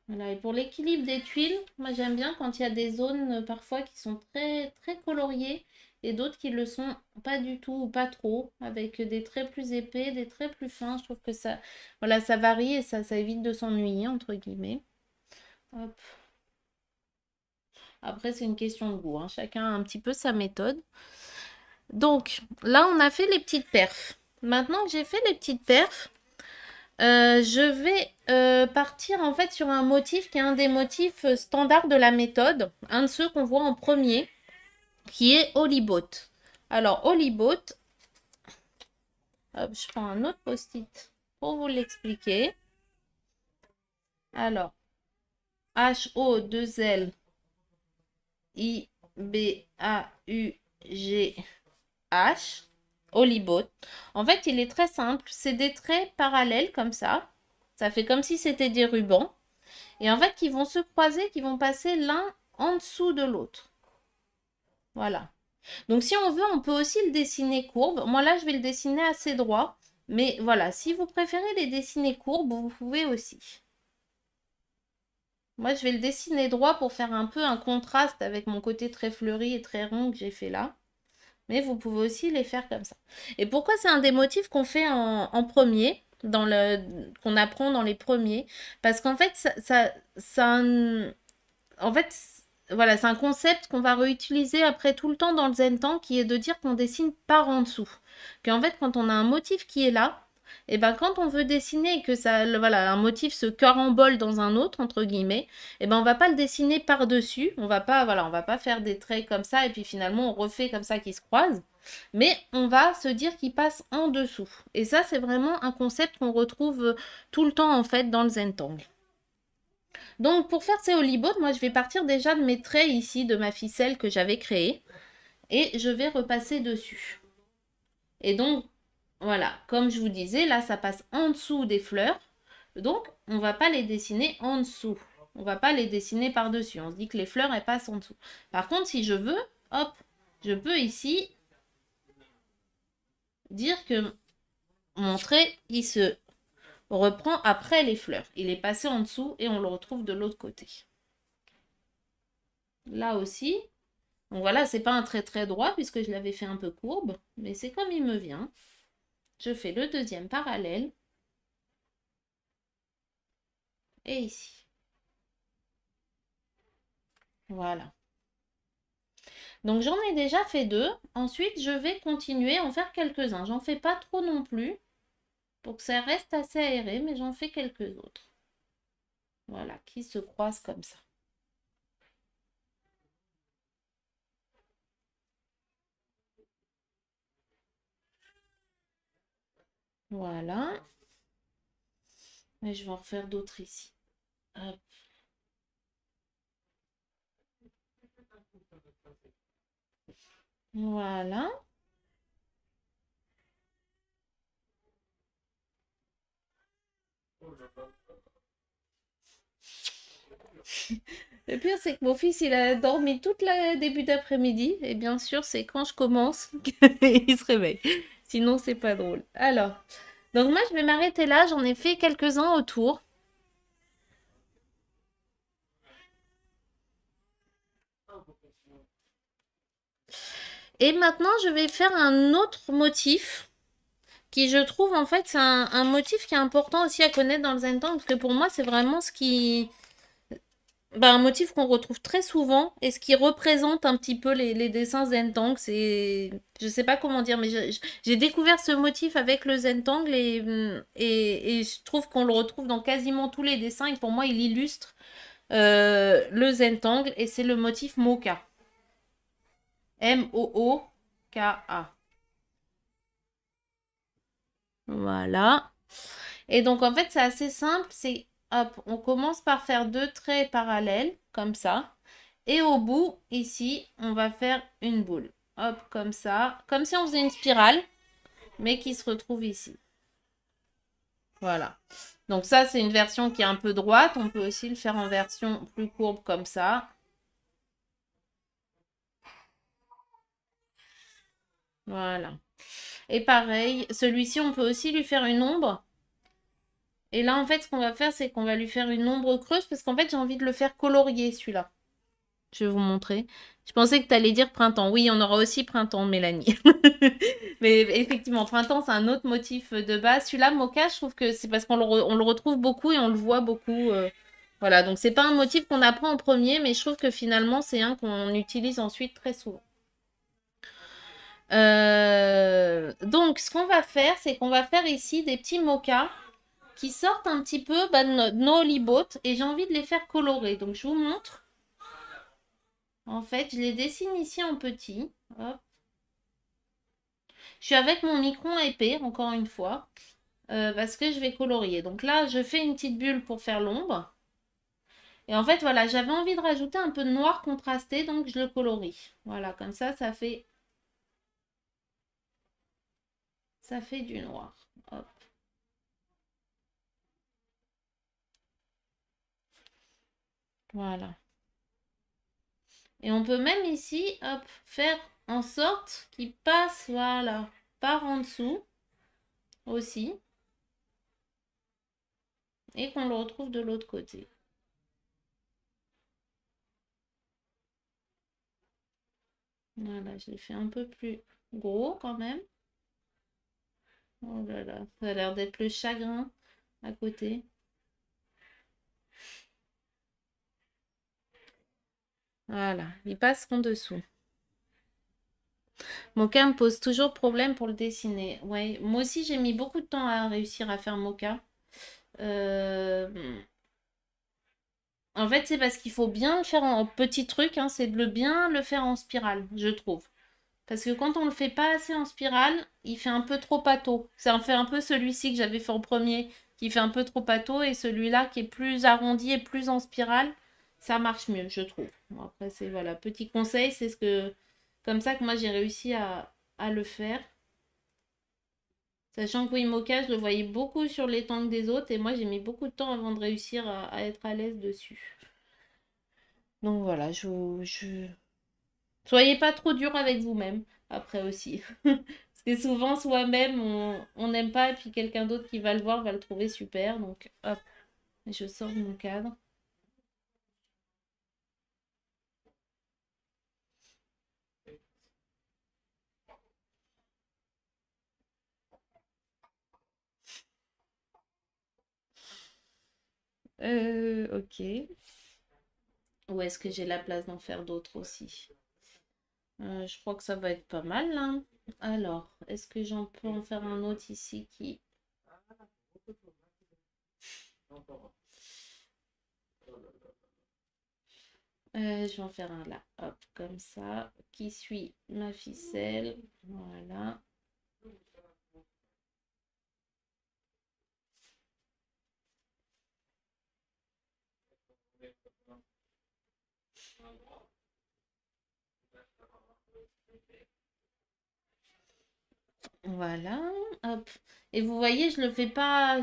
Voilà, et pour l'équilibre des tuiles, moi j'aime bien quand il y a des zones parfois qui sont très très coloriées et d'autres qui le sont pas du tout ou pas trop, avec des traits plus épais, des traits plus fins. Je trouve que ça, voilà, ça varie et ça évite de s'ennuyer entre guillemets. Hop. Après, c'est une question de goût, hein. Chacun a un petit peu sa méthode. Donc là, on a fait les petites perfs. Maintenant que j'ai fait les petites perfs, je vais partir en fait sur un motif qui est un des motifs standards de la méthode, un de ceux qu'on voit en premier, qui est Hollyboat. Alors Hollyboat, hop, je prends un autre post-it pour vous l'expliquer. Alors, Holibauch, Hollyboat. En fait, il est très simple. C'est des traits parallèles comme ça. Ça fait comme si c'était des rubans. Et en fait, qui vont se croiser, qui vont passer l'un en dessous de l'autre. Voilà. Donc, si on veut, on peut aussi le dessiner courbe. Moi, là, je vais le dessiner assez droit. Mais voilà, si vous préférez les dessiner courbes, vous pouvez aussi. Moi, je vais le dessiner droit pour faire un peu un contraste avec mon côté très fleuri et très rond que j'ai fait là. Mais vous pouvez aussi les faire comme ça. Et pourquoi c'est un des motifs qu'on fait en premier, qu'on apprend dans les premiers? Parce qu'en fait, en fait, voilà, c'est un concept qu'on va réutiliser après tout le temps dans le Zentan, qui est de dire qu'on dessine par en dessous. Qu'en fait, quand on a un motif qui est là, et ben quand on veut dessiner et que ça, voilà, un motif se carambole dans un autre entre guillemets, et ben on va pas le dessiner par dessus. On va pas, voilà, on va pas faire des traits comme ça et puis finalement on refait comme ça qui se croisent. Mais on va se dire qu'il passe en dessous. Et ça, c'est vraiment un concept qu'on retrouve tout le temps en fait dans le Zentangle. Donc pour faire ces holybots, moi je vais partir déjà de mes traits ici, de ma ficelle que j'avais créée. Et je vais repasser dessus. Et donc, voilà, comme je vous disais, là ça passe en dessous des fleurs. Donc on ne va pas les dessiner en dessous. On ne va pas les dessiner par-dessus. On se dit que les fleurs, elles passent en dessous. Par contre, si je veux, hop, je peux ici dire que mon trait, il se reprend après les fleurs. Il est passé en dessous et on le retrouve de l'autre côté. Là aussi, donc voilà, c'est pas un trait très droit puisque je l'avais fait un peu courbe, mais c'est comme il me vient. Je fais le deuxième parallèle et ici. Voilà. Donc j'en ai déjà fait deux. Ensuite, je vais continuer à en faire quelques-uns. J'en fais pas trop non plus pour que ça reste assez aéré, mais j'en fais quelques autres. Voilà, qui se croisent comme ça. Voilà. Et je vais en refaire d'autres ici. Hop. Voilà. Le pire, c'est que mon fils, il a dormi toute la début d'après-midi. Et bien sûr, c'est quand je commence qu'il se réveille. Sinon, c'est pas drôle. Alors, donc moi, je vais m'arrêter là. J'en ai fait quelques-uns autour. Et maintenant, je vais faire un autre motif qui, je trouve, en fait, c'est un motif qui est important aussi à connaître dans le Zentan. Parce que pour moi, c'est vraiment ce qui, bah, un motif qu'on retrouve très souvent et ce qui représente un petit peu les dessins Zentangle. C'est, je sais pas comment dire, mais j'ai découvert ce motif avec le Zentangle et je trouve qu'on le retrouve dans quasiment tous les dessins et pour moi il illustre le Zentangle et c'est le motif Moka. Mooka. Voilà. Et donc en fait c'est assez simple, c'est hop, on commence par faire deux traits parallèles comme ça. Et au bout, ici, on va faire une boule. Hop, comme ça. Comme si on faisait une spirale, mais qui se retrouve ici. Voilà. Donc ça, c'est une version qui est un peu droite. On peut aussi le faire en version plus courbe comme ça. Voilà. Et pareil, celui-ci, on peut aussi lui faire une ombre. Et là, en fait, ce qu'on va faire, c'est qu'on va lui faire une ombre creuse parce qu'en fait, j'ai envie de le faire colorier, celui-là. Je vais vous montrer. Je pensais que tu allais dire printemps. Oui, on aura aussi printemps, Mélanie. Mais effectivement, printemps, c'est un autre motif de base. Celui-là, Mocha, je trouve que c'est parce qu'on on le retrouve beaucoup et on le voit beaucoup. Voilà, donc c'est pas un motif qu'on apprend en premier, mais je trouve que finalement, c'est un qu'on utilise ensuite très souvent. Donc, ce qu'on va faire, c'est qu'on va faire ici des petits mochas qui sortent un petit peu bah, de nos olibotes et j'ai envie de les faire colorer. Donc, je vous montre. En fait, je les dessine ici en petit. Hop. Je suis avec mon micron épais, encore une fois, parce que je vais colorier. Donc là, je fais une petite bulle pour faire l'ombre. Et en fait, voilà, j'avais envie de rajouter un peu de noir contrasté, donc je le colorie. Voilà, comme ça fait du noir. Hop, voilà. Et on peut même ici, hop, faire en sorte qu'il passe, voilà, par en dessous aussi, et qu'on le retrouve de l'autre côté. Voilà, je l'ai fait un peu plus gros quand même. Oh là là, ça a l'air d'être le chagrin à côté. Voilà, il passe en dessous. Mocha me pose toujours problème pour le dessiner. Ouais, moi aussi j'ai mis beaucoup de temps à réussir à faire Mocha. Euh, En fait, c'est parce qu'il faut bien le faire en petit truc, hein, c'est de le bien le faire en spirale, je trouve. Parce que quand on le fait pas assez en spirale, il fait un peu trop pâteau. Ça en fait un peu celui-ci que j'avais fait en premier, qui fait un peu trop pâteau, et celui-là qui est plus arrondi et plus en spirale, ça marche mieux, je trouve. Bon, après, c'est voilà, petit conseil, c'est ce que comme ça que moi j'ai réussi à le faire. Sachant que oui, Mocha, je le voyais beaucoup sur les tanks des autres, et moi j'ai mis beaucoup de temps avant de réussir à être à l'aise dessus. Donc voilà, soyez pas trop dur avec vous-même, après aussi. Parce que souvent, soi-même, on n'aime pas, et puis quelqu'un d'autre qui va le voir va le trouver super. Donc, hop, je sors de mon cadre. Ok. Ou est-ce que j'ai la place d'en faire d'autres aussi? Je crois que ça va être pas mal, là. Alors, est-ce que j'en peux en faire un autre ici qui... je vais en faire un là, hop, comme ça, qui suit ma ficelle. Voilà. Voilà, hop. Et vous voyez, je le fais pas,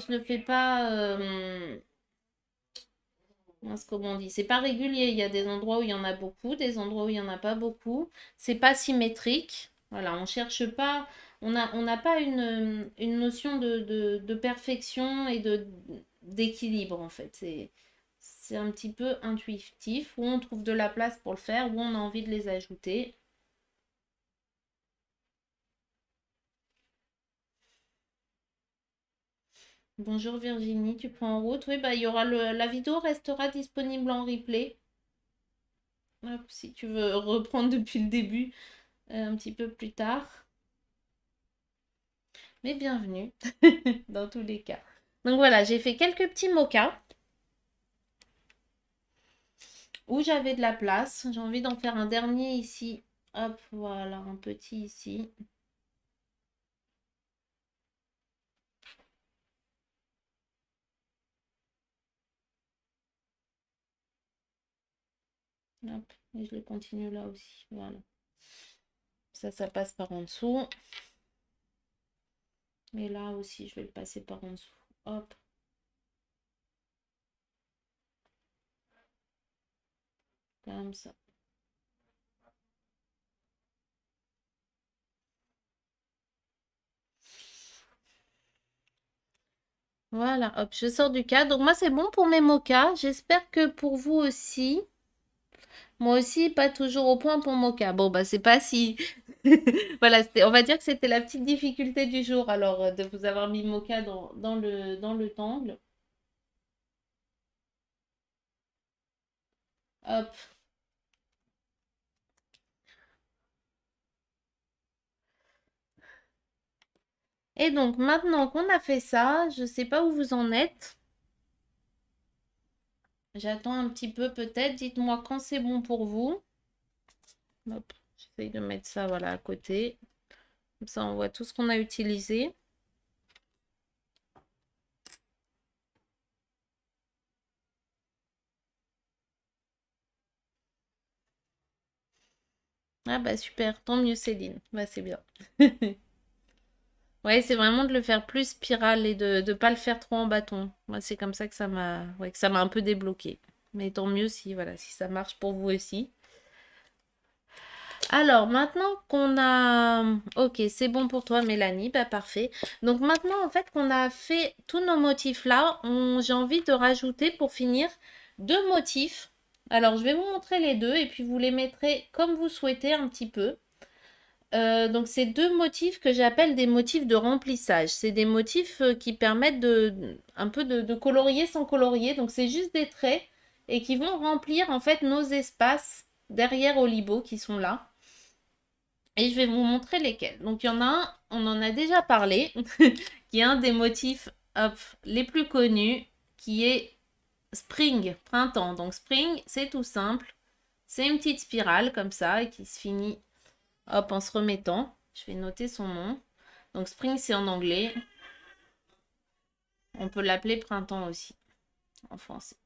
Mince, comme on dit. C'est pas régulier. Il y a des endroits où il y en a beaucoup, des endroits où il y en a pas beaucoup. C'est pas symétrique. Voilà, on cherche pas. On n'a pas une notion de perfection et d'équilibre en fait. C'est un petit peu intuitif, où on trouve de la place pour le faire, où on a envie de les ajouter. Bonjour Virginie, tu prends en route? Oui, bah il y aura la vidéo restera disponible en replay. Hop, si tu veux reprendre depuis le début un petit peu plus tard. Mais bienvenue dans tous les cas. Donc voilà, j'ai fait quelques petits mochas où j'avais de la place. J'ai envie d'en faire un dernier ici. Hop, voilà, un petit ici. Hop, et je le continue là aussi. Voilà. Ça passe par en dessous. Et là aussi, je vais le passer par en dessous. Hop. Comme ça. Voilà, hop, je sors du cadre. Donc moi, c'est bon pour mes mochas. J'espère que pour vous aussi. Moi aussi, pas toujours au point pour mocha. Bon, bah, c'est pas si. Voilà, on va dire que c'était la petite difficulté du jour, alors, de vous avoir mis mocha dans le tangle. Hop. Et donc, maintenant qu'on a fait ça, je sais pas où vous en êtes. J'attends un petit peu peut-être. Dites-moi quand c'est bon pour vous. Hop, j'essaye de mettre ça, voilà, à côté. Comme ça, on voit tout ce qu'on a utilisé. Ah bah super, tant mieux Céline. Bah c'est bien. Ouais, c'est vraiment de le faire plus spirale et de ne pas le faire trop en bâton. Moi, c'est comme ça que ça m'a un peu débloqué. Mais tant mieux si, voilà, si ça marche pour vous aussi. Alors, maintenant qu'on a... Ok, c'est bon pour toi, Mélanie. Bah, parfait. Donc, maintenant, en fait, qu'on a fait tous nos motifs là, j'ai envie de rajouter, pour finir, deux motifs. Alors, je vais vous montrer les deux et puis vous les mettrez comme vous souhaitez un petit peu. Donc, c'est deux motifs que j'appelle des motifs de remplissage. C'est des motifs qui permettent un peu de colorier sans colorier. Donc, c'est juste des traits et qui vont remplir en fait nos espaces derrière Olibo qui sont là. Et je vais vous montrer lesquels. Donc, il y en a un, on en a déjà parlé, qui est un des motifs hop, les plus connus, qui est Spring, printemps. Donc, Spring, c'est tout simple. C'est une petite spirale comme ça et qui se finit hop, en se remettant. Je vais noter son nom. Donc Spring, c'est en anglais. On peut l'appeler printemps aussi, en français.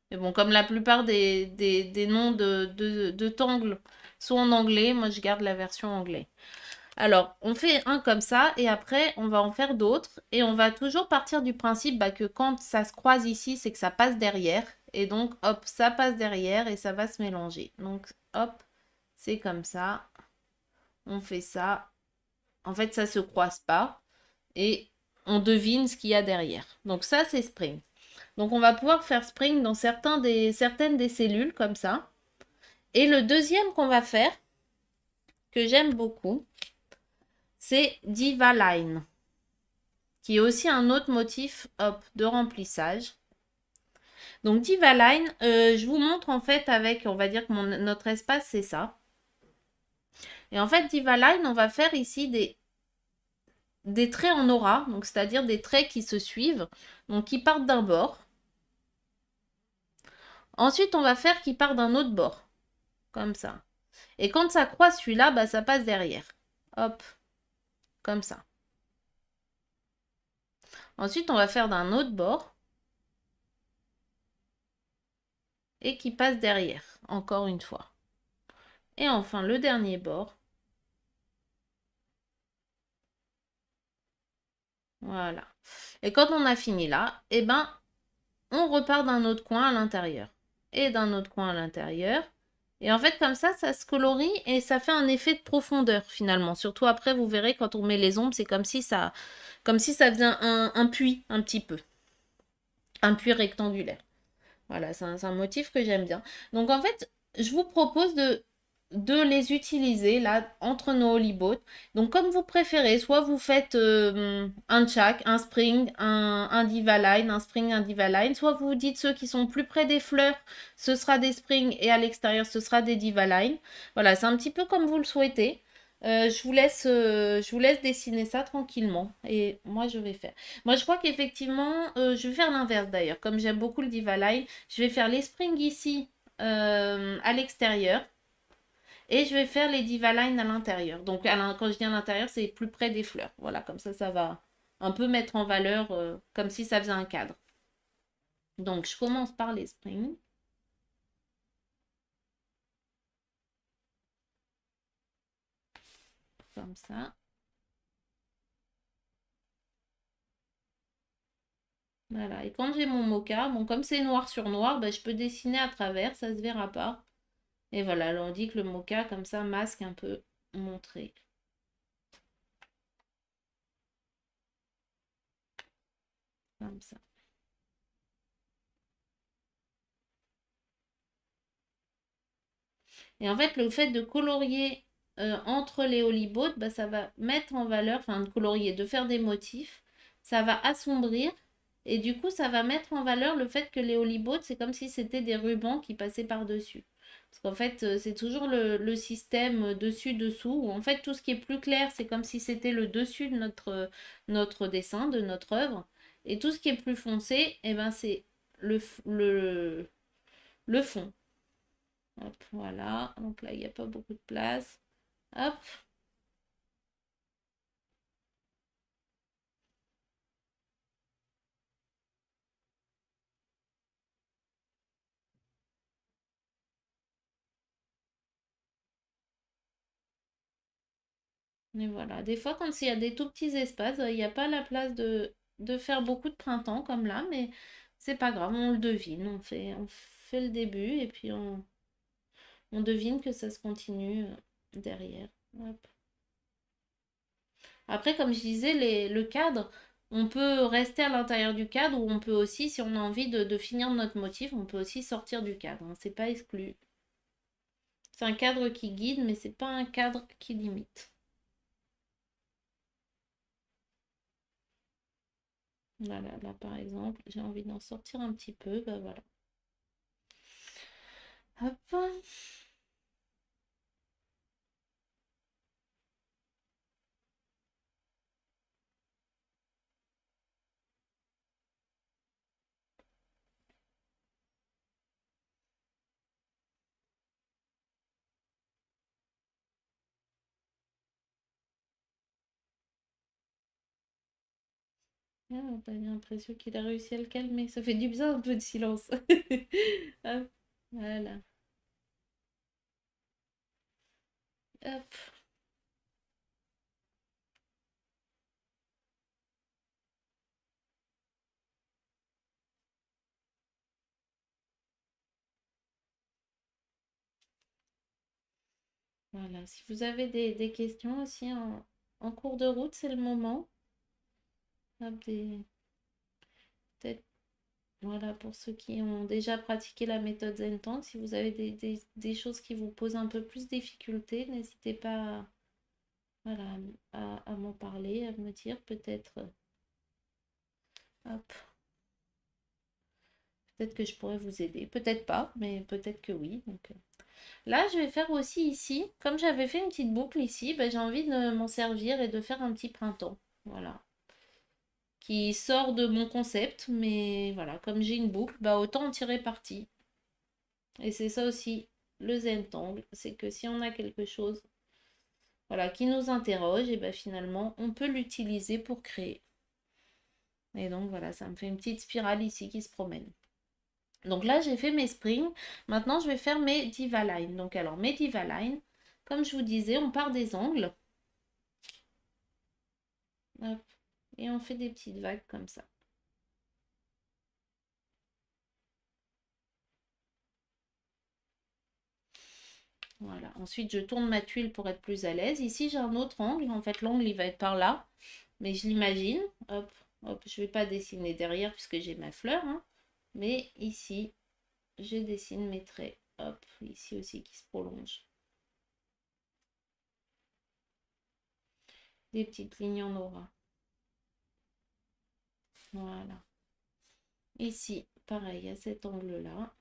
Mais bon, comme la plupart des noms de tangles sont en anglais, moi je garde la version anglais. Alors, on fait un comme ça et après, on va en faire d'autres. Et on va toujours partir du principe bah, que quand ça se croise ici, c'est que ça passe derrière. Et donc, hop, ça passe derrière et ça va se mélanger. Donc, hop, c'est comme ça. On fait ça. En fait, ça se croise pas. Et on devine ce qu'il y a derrière. Donc ça, c'est Spring. Donc on va pouvoir faire Spring dans certaines des cellules comme ça. Et le deuxième qu'on va faire, que j'aime beaucoup, c'est Diva Line, qui est aussi un autre motif hop, de remplissage. Donc Diva Line, je vous montre en fait avec, on va dire que notre espace, c'est ça. Et en fait, Diva Line, on va faire ici des traits en aura, donc c'est-à-dire des traits qui se suivent, donc qui partent d'un bord. Ensuite, on va faire qui part d'un autre bord, comme ça. Et quand ça croise celui-là, bah, ça passe derrière. Hop, comme ça. Ensuite, on va faire d'un autre bord et qui passe derrière, encore une fois. Et enfin, le dernier bord. Voilà. Et quand on a fini là, eh ben, on repart d'un autre coin à l'intérieur. et d'un autre coin à l'intérieur. Et en fait, comme ça se colorie et ça fait un effet de profondeur finalement. Surtout après, vous verrez, quand on met les ombres, c'est comme si ça faisait un puits un petit peu. Un puits rectangulaire. Voilà, c'est un motif que j'aime bien. Donc en fait, je vous propose de les utiliser là entre nos holyboats. Donc comme vous préférez, soit vous faites un Chac, un Spring, un Divaline, un Spring, un Divaline, soit vous dites ceux qui sont plus près des fleurs, ce sera des Spring et à l'extérieur ce sera des Divaline. Voilà, c'est un petit peu comme vous le souhaitez. Je vous laisse dessiner ça tranquillement et moi je vais faire. Moi je crois qu'effectivement, je vais faire l'inverse d'ailleurs. Comme j'aime beaucoup le Divaline, je vais faire les springs ici à l'extérieur et je vais faire les Divaline à l'intérieur. Donc quand je dis à l'intérieur, c'est plus près des fleurs. Voilà, comme ça va un peu mettre en valeur comme si ça faisait un cadre. Donc je commence par les springs. Comme ça. Voilà. Et quand j'ai mon mocha, bon, comme c'est noir sur noir, ben, je peux dessiner à travers, ça se verra pas. Et voilà, là on dit que le mocha, comme ça, masque un peu mon trait. Comme ça. Et en fait, le fait de colorier entre les holyboats, bah, ça va mettre en valeur, enfin de colorier, de faire des motifs, ça va assombrir. Et du coup, ça va mettre en valeur le fait que les holyboats, c'est comme si c'était des rubans qui passaient par-dessus. Parce qu'en fait, c'est toujours le système dessus-dessous, où en fait, tout ce qui est plus clair, c'est comme si c'était le dessus de notre dessin, de notre œuvre. Et tout ce qui est plus foncé, eh ben, c'est le fond. Hop, voilà. Donc là, il n'y a pas beaucoup de place. Hop. Et voilà. Des fois, quand il y a des tout petits espaces, il n'y a pas la place de faire beaucoup de printemps comme là, mais c'est pas grave, on le devine. On fait le début et puis on devine que ça se continue derrière. Hop. Après, comme je disais, le cadre, on peut rester à l'intérieur du cadre ou on peut aussi, si on a envie de finir notre motif, on peut aussi sortir du cadre, hein. C'est pas exclu. C'est un cadre qui guide, mais c'est pas un cadre qui limite. Voilà, là par exemple, j'ai envie d'en sortir un petit peu, bah voilà. Hop. Ah, t'as l'impression qu'il a réussi à le calmer. Ça fait du bien un peu de silence. Hop, voilà. Hop, voilà. Si vous avez des questions aussi en cours de route, c'est le moment. Hop, peut-être, voilà, pour ceux qui ont déjà pratiqué la méthode Zentank, si vous avez des choses qui vous posent un peu plus de difficulté, n'hésitez pas voilà, à m'en parler, à me dire peut-être. Hop. Peut-être que je pourrais vous aider. Peut-être pas, mais peut-être que oui. Donc, là, je vais faire aussi ici, comme j'avais fait une petite boucle ici, ben, j'ai envie de m'en servir et de faire un petit printemps. Voilà. Qui sort de mon concept, mais voilà, comme j'ai une boucle, bah, autant en tirer parti. Et c'est ça aussi, le Zentangle, c'est que si on a quelque chose voilà, qui nous interroge, et ben finalement, on peut l'utiliser pour créer. Et donc voilà, ça me fait une petite spirale ici qui se promène. Donc là, j'ai fait mes springs. Maintenant, je vais faire mes diva-line. Donc alors, mes diva-line, comme je vous disais, on part des angles. Hop, et on fait des petites vagues comme ça. Voilà. Ensuite, je tourne ma tuile pour être plus à l'aise. Ici, j'ai un autre angle. En fait, l'angle, il va être par là. Mais je l'imagine. Hop, hop. Je vais pas dessiner derrière puisque j'ai ma fleur, hein. Mais ici, je dessine mes traits. Hop, ici aussi qui se prolongent. Des petites lignes en aura. Voilà. Ici, pareil, à cet angle-là.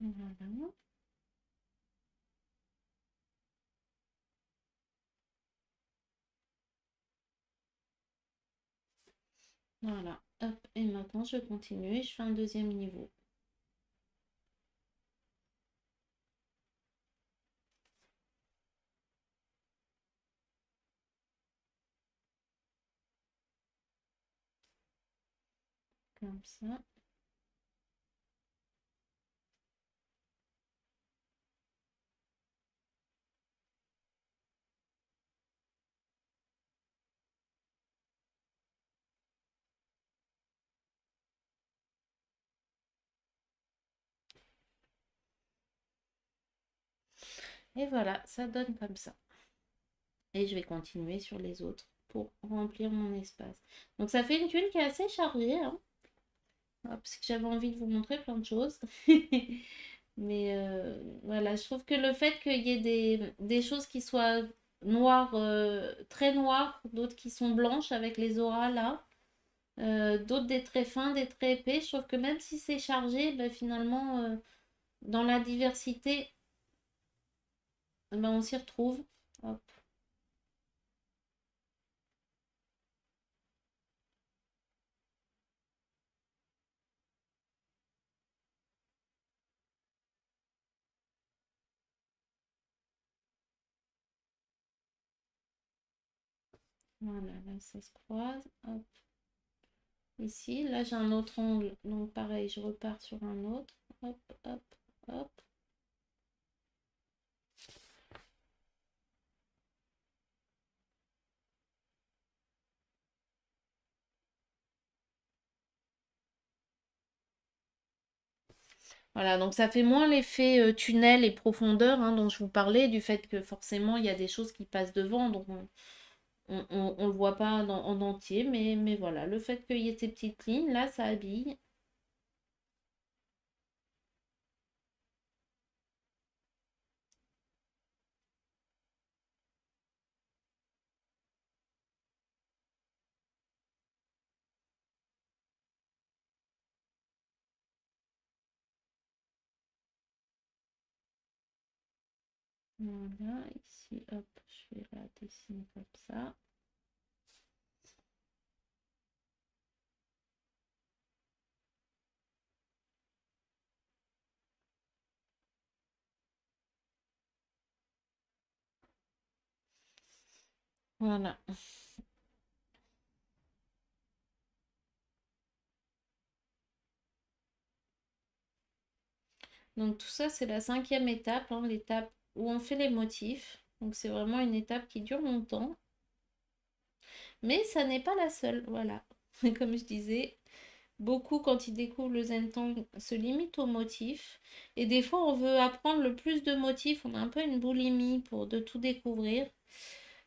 Voilà. Voilà. Hop. Et maintenant, je continue et je fais un deuxième niveau. Comme ça. Et voilà, ça donne comme ça. Et je vais continuer sur les autres pour remplir mon espace. Donc ça fait une tuile qui est assez chargée, hein. Parce que j'avais envie de vous montrer plein de choses. Mais voilà, je trouve que le fait qu'il y ait des choses qui soient noires, très noires, d'autres qui sont blanches avec les auras là, d'autres des traits fins, des traits épais, je trouve que même si c'est chargé, ben, finalement, dans la diversité, ben, on s'y retrouve. Hop. Voilà, là ça se croise. Hop. Ici, là j'ai un autre angle, donc pareil, je repars sur un autre. Hop, hop, hop. Voilà, donc ça fait moins l'effet tunnel et profondeur, hein, dont je vous parlais, du fait que forcément il y a des choses qui passent devant, donc on le voit pas en entier, mais voilà, le fait qu'il y ait ces petites lignes, là, ça habille. Voilà, ici, hop, je vais la dessiner comme ça. Voilà. Donc tout ça, c'est la cinquième étape, hein, l'étape où on fait les motifs. Donc c'est vraiment une étape qui dure longtemps. Mais ça n'est pas la seule, voilà. Comme je disais, beaucoup, quand ils découvrent le Zenton, se limitent aux motifs. Et des fois, on veut apprendre le plus de motifs. On a un peu une boulimie pour de tout découvrir.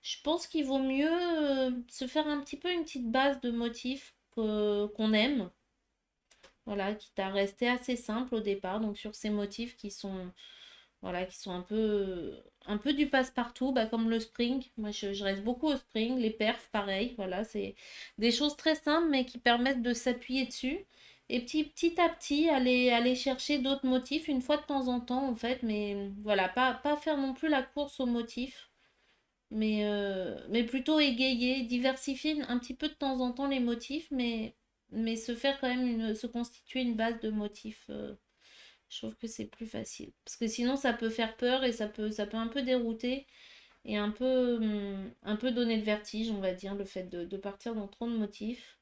Je pense qu'il vaut mieux se faire un petit peu une petite base de motifs qu'on aime. Voilà, quitte à rester assez simple au départ. Donc sur ces motifs qui sont, voilà, qui sont un peu du passe-partout, bah, comme le spring. Moi, je reste beaucoup au spring. Les perfs, pareil. Voilà, c'est des choses très simples, mais qui permettent de s'appuyer dessus. Et petit à petit, aller chercher d'autres motifs une fois de temps en temps, en fait. Mais voilà, pas faire non plus la course aux motifs. Mais plutôt égayer, diversifier un petit peu de temps en temps les motifs, mais se faire quand même se constituer une base de motifs. Je trouve que c'est plus facile. Parce que sinon, ça peut faire peur et ça peut un peu dérouter et un peu donner le vertige, on va dire, le fait de partir dans trop de motifs.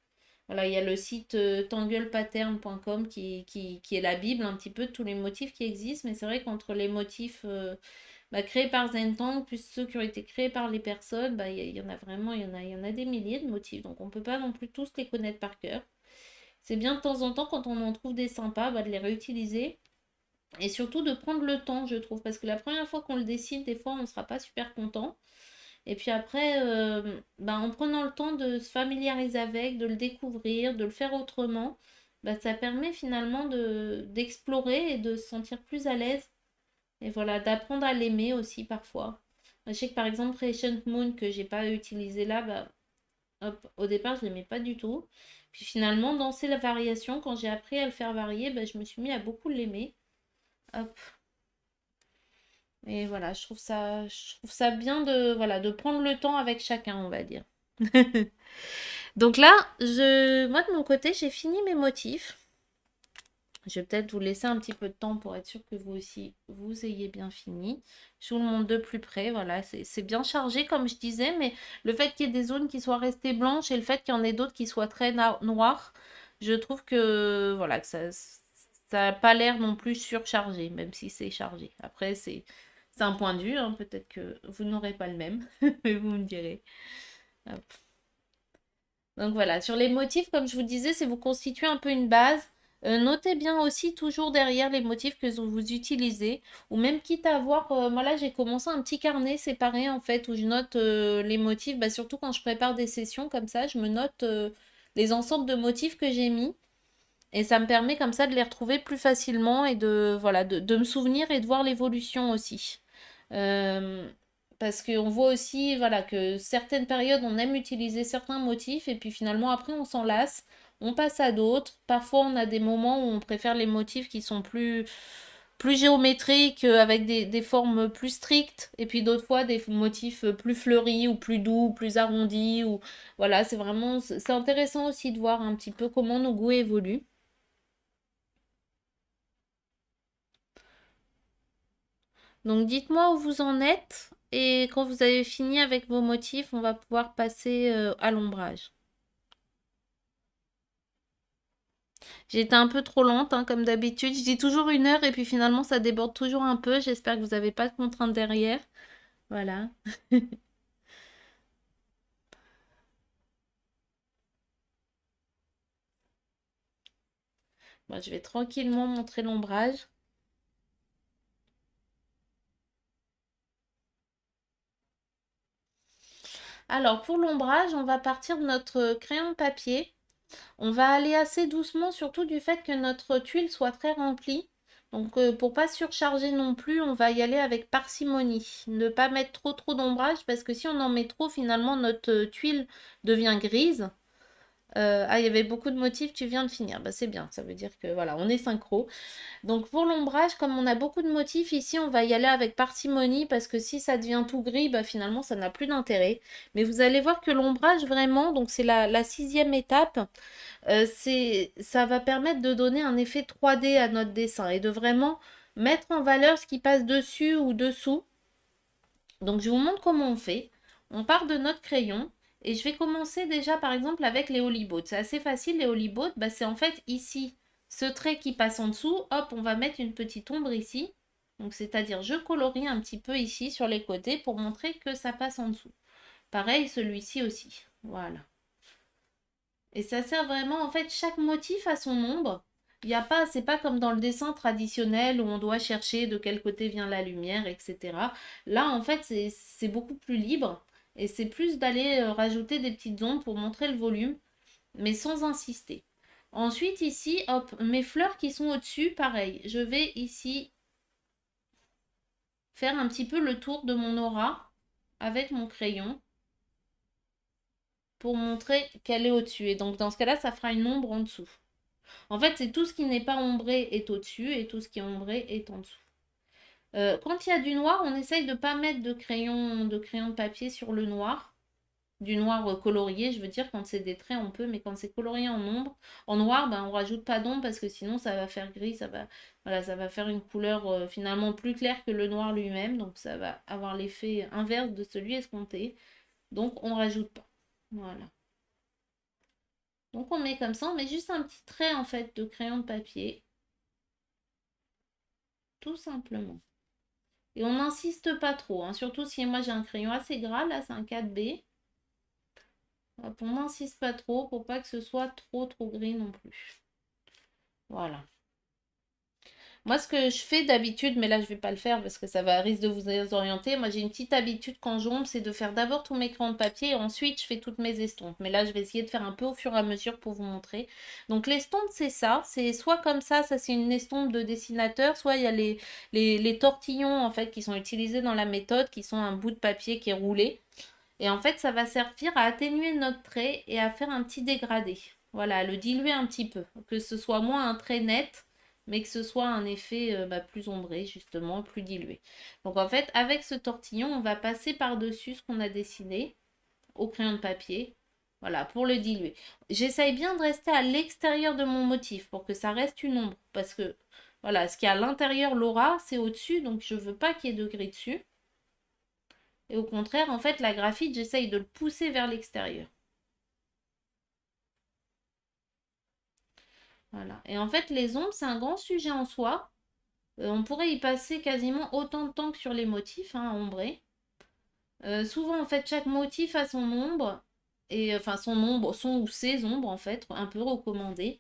Voilà, il y a le site tanglepattern.com qui est la bible un petit peu de tous les motifs qui existent, mais c'est vrai qu'entre les motifs bah, créés par Zentank, plus ceux qui ont été créés par les personnes, bah, il y en a vraiment, il y en a des milliers de motifs. Donc on peut pas non plus tous les connaître par cœur. C'est bien de temps en temps, quand on en trouve des sympas, bah, de les réutiliser. Et surtout de prendre le temps, je trouve. Parce que la première fois qu'on le dessine, des fois, on ne sera pas super content. Et puis après, bah, en prenant le temps de se familiariser avec, de le découvrir, de le faire autrement, bah, ça permet finalement d'explorer et de se sentir plus à l'aise. Et voilà, d'apprendre à l'aimer aussi parfois. Je sais que par exemple, Radiant Moon, que j'ai pas utilisé là, bah, hop, au départ, je l'aimais pas du tout. Puis finalement, dans la variation, quand j'ai appris à le faire varier, bah, je me suis mis à beaucoup l'aimer. Hop. Et voilà, je trouve ça bien de, voilà, de prendre le temps avec chacun, on va dire. Donc là, moi de mon côté, j'ai fini mes motifs. Je vais peut-être vous laisser un petit peu de temps pour être sûr que vous aussi, vous ayez bien fini. Je vous le montre de plus près. Voilà, c'est bien chargé, comme je disais, mais le fait qu'il y ait des zones qui soient restées blanches et le fait qu'il y en ait d'autres qui soient très noires, je trouve que, voilà, que ça n'a pas l'air non plus surchargé, même si c'est chargé. Après, c'est un point de vue, hein, peut-être que vous n'aurez pas le même, mais vous me direz. Hop. Donc voilà, sur les motifs, comme je vous disais, c'est vous constituer un peu une base. Notez bien aussi toujours derrière les motifs que vous utilisez. Ou même quitte à avoir, moi là j'ai commencé un petit carnet séparé en fait, où je note les motifs, bah, surtout quand je prépare des sessions comme ça, je me note les ensembles de motifs que j'ai mis. Et ça me permet comme ça de les retrouver plus facilement et de, voilà, de me souvenir et de voir l'évolution aussi. Euh, Parce qu'on voit aussi voilà, que certaines périodes, on aime utiliser certains motifs et puis finalement après on s'en lasse, on passe à d'autres. Parfois on a des moments où on préfère les motifs qui sont plus géométriques, avec des formes plus strictes, et puis d'autres fois des motifs plus fleuris ou plus doux, plus arrondis. Ou voilà, c'est vraiment, c'est intéressant aussi de voir un petit peu comment nos goûts évoluent. Donc dites-moi où vous en êtes et quand vous avez fini avec vos motifs, on va pouvoir passer à l'ombrage. J'ai été un peu trop lente, hein, comme d'habitude. Je dis toujours 1 heure et puis finalement ça déborde toujours un peu. J'espère que vous n'avez pas de contraintes derrière. Voilà. Moi, je vais tranquillement montrer l'ombrage. Alors pour l'ombrage, on va partir de notre crayon de papier. On va aller assez doucement, surtout du fait que notre tuile soit très remplie. Donc pour pas surcharger non plus, on va y aller avec parcimonie. Ne pas mettre trop d'ombrage parce que si on en met trop, finalement notre tuile devient grise. Ah, il y avait beaucoup de motifs, tu viens de finir. Bah, c'est bien, ça veut dire que voilà, on est synchro. Donc pour l'ombrage, comme on a beaucoup de motifs ici, on va y aller avec parcimonie parce que si ça devient tout gris, bah finalement ça n'a plus d'intérêt. Mais vous allez voir que l'ombrage vraiment, donc c'est la 6e étape, ça va permettre de donner un effet 3D à notre dessin et de vraiment mettre en valeur ce qui passe dessus ou dessous. Donc je vous montre comment on fait. On part de notre crayon et je vais commencer déjà par exemple avec les holyboats. C'est assez facile les holyboats, bah, c'est en fait ici ce trait qui passe en dessous. Hop, on va mettre une petite ombre ici. Donc c'est-à-dire je colorie un petit peu ici sur les côtés pour montrer que ça passe en dessous. Pareil celui-ci aussi. Voilà. Et ça sert vraiment, en fait, chaque motif a son ombre. Il y a pas, c'est pas comme dans le dessin traditionnel où on doit chercher de quel côté vient la lumière, etc. Là, en fait, c'est beaucoup plus libre et c'est plus d'aller rajouter des petites ombres pour montrer le volume, mais sans insister. Ensuite, ici, hop, mes fleurs qui sont au-dessus, pareil. Je vais ici faire un petit peu le tour de mon aura avec mon crayon pour montrer qu'elle est au-dessus. Et donc, dans ce cas-là, ça fera une ombre en dessous. En fait, c'est tout ce qui n'est pas ombré est au-dessus et tout ce qui est ombré est en dessous. Quand il y a du noir, on essaye de ne pas mettre de crayon de papier sur le noir. Du noir colorié, je veux dire, quand c'est des traits, on peut, mais quand c'est colorié en ombre, en noir, ben, on rajoute pas d'ombre parce que sinon ça va faire gris, voilà, ça va faire une couleur finalement plus claire que le noir lui-même, donc ça va avoir l'effet inverse de celui escompté. Donc on rajoute pas. Voilà. Donc on met comme ça, on met juste un petit trait en fait de crayon de papier. Tout simplement. Et on n'insiste pas trop, hein. Surtout si moi j'ai un crayon assez gras, là c'est un 4B. Hop, on n'insiste pas trop pour pas que ce soit trop gris non plus. Voilà. Moi, ce que je fais d'habitude, mais là, je vais pas le faire parce que ça va risque de vous désorienter. Moi, j'ai une petite habitude quand j'ombre, c'est de faire d'abord tous mes crayons de papier et ensuite, je fais toutes mes estompes. Mais là, je vais essayer de faire un peu au fur et à mesure pour vous montrer. Donc, l'estompe, c'est ça. C'est soit comme ça c'est une estompe de dessinateur, soit il y a les tortillons, en fait, qui sont utilisés dans la méthode, qui sont un bout de papier qui est roulé. Et en fait, ça va servir à atténuer notre trait et à faire un petit dégradé. Voilà, à le diluer un petit peu. Que ce soit moins un trait net, mais que ce soit un effet plus ombré, justement, plus dilué. Donc en fait, avec ce tortillon, on va passer par-dessus ce qu'on a dessiné au crayon de papier. Voilà, pour le diluer. J'essaye bien de rester à l'extérieur de mon motif pour que ça reste une ombre. Parce que, voilà, ce qui est à l'intérieur, l'aura, c'est au-dessus. Donc je veux pas qu'il y ait de gris dessus. Et au contraire, en fait, la graphite, j'essaye de le pousser vers l'extérieur. Voilà. Et en fait, les ombres, c'est un grand sujet en soi. On pourrait y passer quasiment autant de temps que sur les motifs, hein, à ombrer. Souvent, en fait, chaque motif a son ombre. Et enfin, son ombre, son ou ses ombres, en fait, un peu recommandées.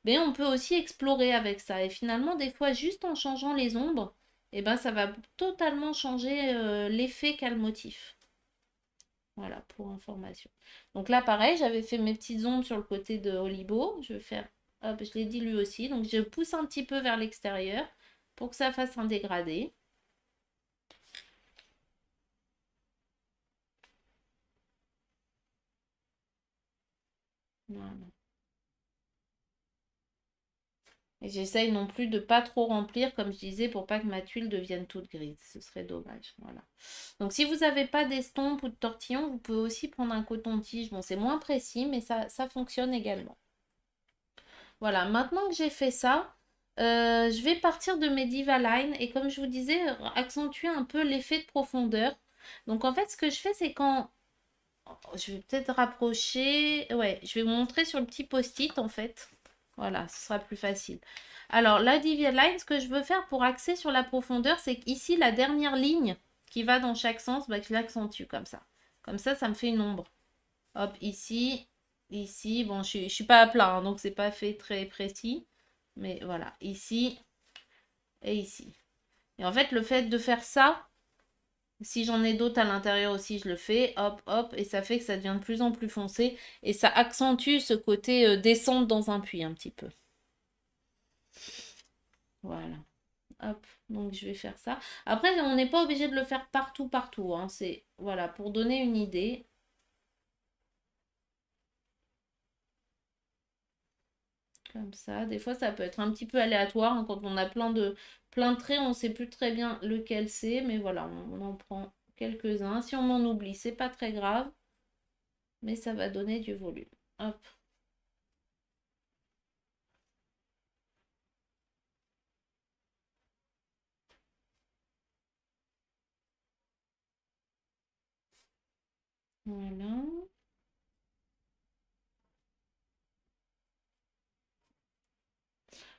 Mais on peut aussi explorer avec ça. Et finalement, des fois, juste en changeant les ombres, eh ben, ça va totalement changer l'effet qu'a le motif. Voilà, pour information. Donc là, pareil, j'avais fait mes petites ombres sur le côté de Olibo. Je vais faire, hop, je l'ai dit lui aussi. Donc je pousse un petit peu vers l'extérieur pour que ça fasse un dégradé. Voilà. Et j'essaye non plus de pas trop remplir, comme je disais, pour pas que ma tuile devienne toute grise. Ce serait dommage. Voilà. Donc si vous n'avez pas d'estompe ou de tortillon, vous pouvez aussi prendre un coton-tige. Bon, c'est moins précis, mais ça fonctionne également. Voilà, maintenant que j'ai fait ça, je vais partir de mes Diva Line et comme je vous disais, accentuer un peu l'effet de profondeur. Donc en fait, ce que je fais, c'est quand... Je vais peut-être rapprocher... Ouais, je vais vous montrer sur le petit post-it en fait. Voilà, ce sera plus facile. Alors, la Diva Line, ce que je veux faire pour axer sur la profondeur, c'est qu'ici, la dernière ligne qui va dans chaque sens, bah, je l'accentue comme ça. Comme ça me fait une ombre. Hop, ici, ici. Bon, je suis pas à plat, hein, donc c'est pas fait très précis. Mais voilà, ici et ici. Et en fait, le fait de faire ça, si j'en ai d'autres à l'intérieur aussi, je le fais. Hop, hop. Et ça fait que ça devient de plus en plus foncé. Et ça accentue ce côté descente dans un puits un petit peu. Voilà. Hop. Donc je vais faire ça. Après, on n'est pas obligé de le faire partout, partout, hein. C'est, voilà, pour donner une idée. Comme ça. Des fois, ça peut être un petit peu aléatoire, hein. Quand on a plein de traits, on ne sait plus très bien lequel c'est. Mais voilà, on en prend quelques-uns. Si on en oublie, c'est pas très grave. Mais ça va donner du volume. Hop. Voilà.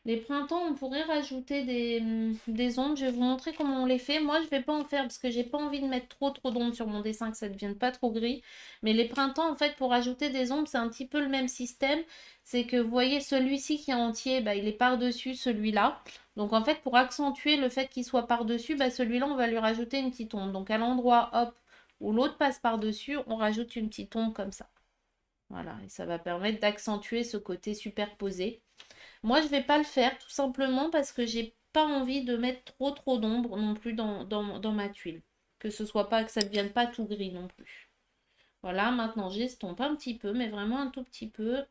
Les printemps, on pourrait rajouter des ombres. Je vais vous montrer comment on les fait. Moi, je vais pas en faire parce que j'ai pas envie de mettre trop d'ombres sur mon dessin, que ça ne devienne pas trop gris. Mais les printemps, en fait, pour rajouter des ombres, c'est un petit peu le même système. C'est que vous voyez, celui-ci qui est entier, bah, il est par-dessus celui-là. Donc, en fait, pour accentuer le fait qu'il soit par-dessus, bah, celui-là, on va lui rajouter une petite ombre. Donc, à l'endroit, hop, où l'autre passe par-dessus, on rajoute une petite ombre comme ça. Voilà, et ça va permettre d'accentuer ce côté superposé. Moi, je vais pas le faire tout simplement parce que j'ai pas envie de mettre trop d'ombre non plus dans ma tuile. Que ce soit pas, que ça ne devienne pas tout gris non plus. Voilà, maintenant j'estompe un petit peu, mais vraiment un tout petit peu.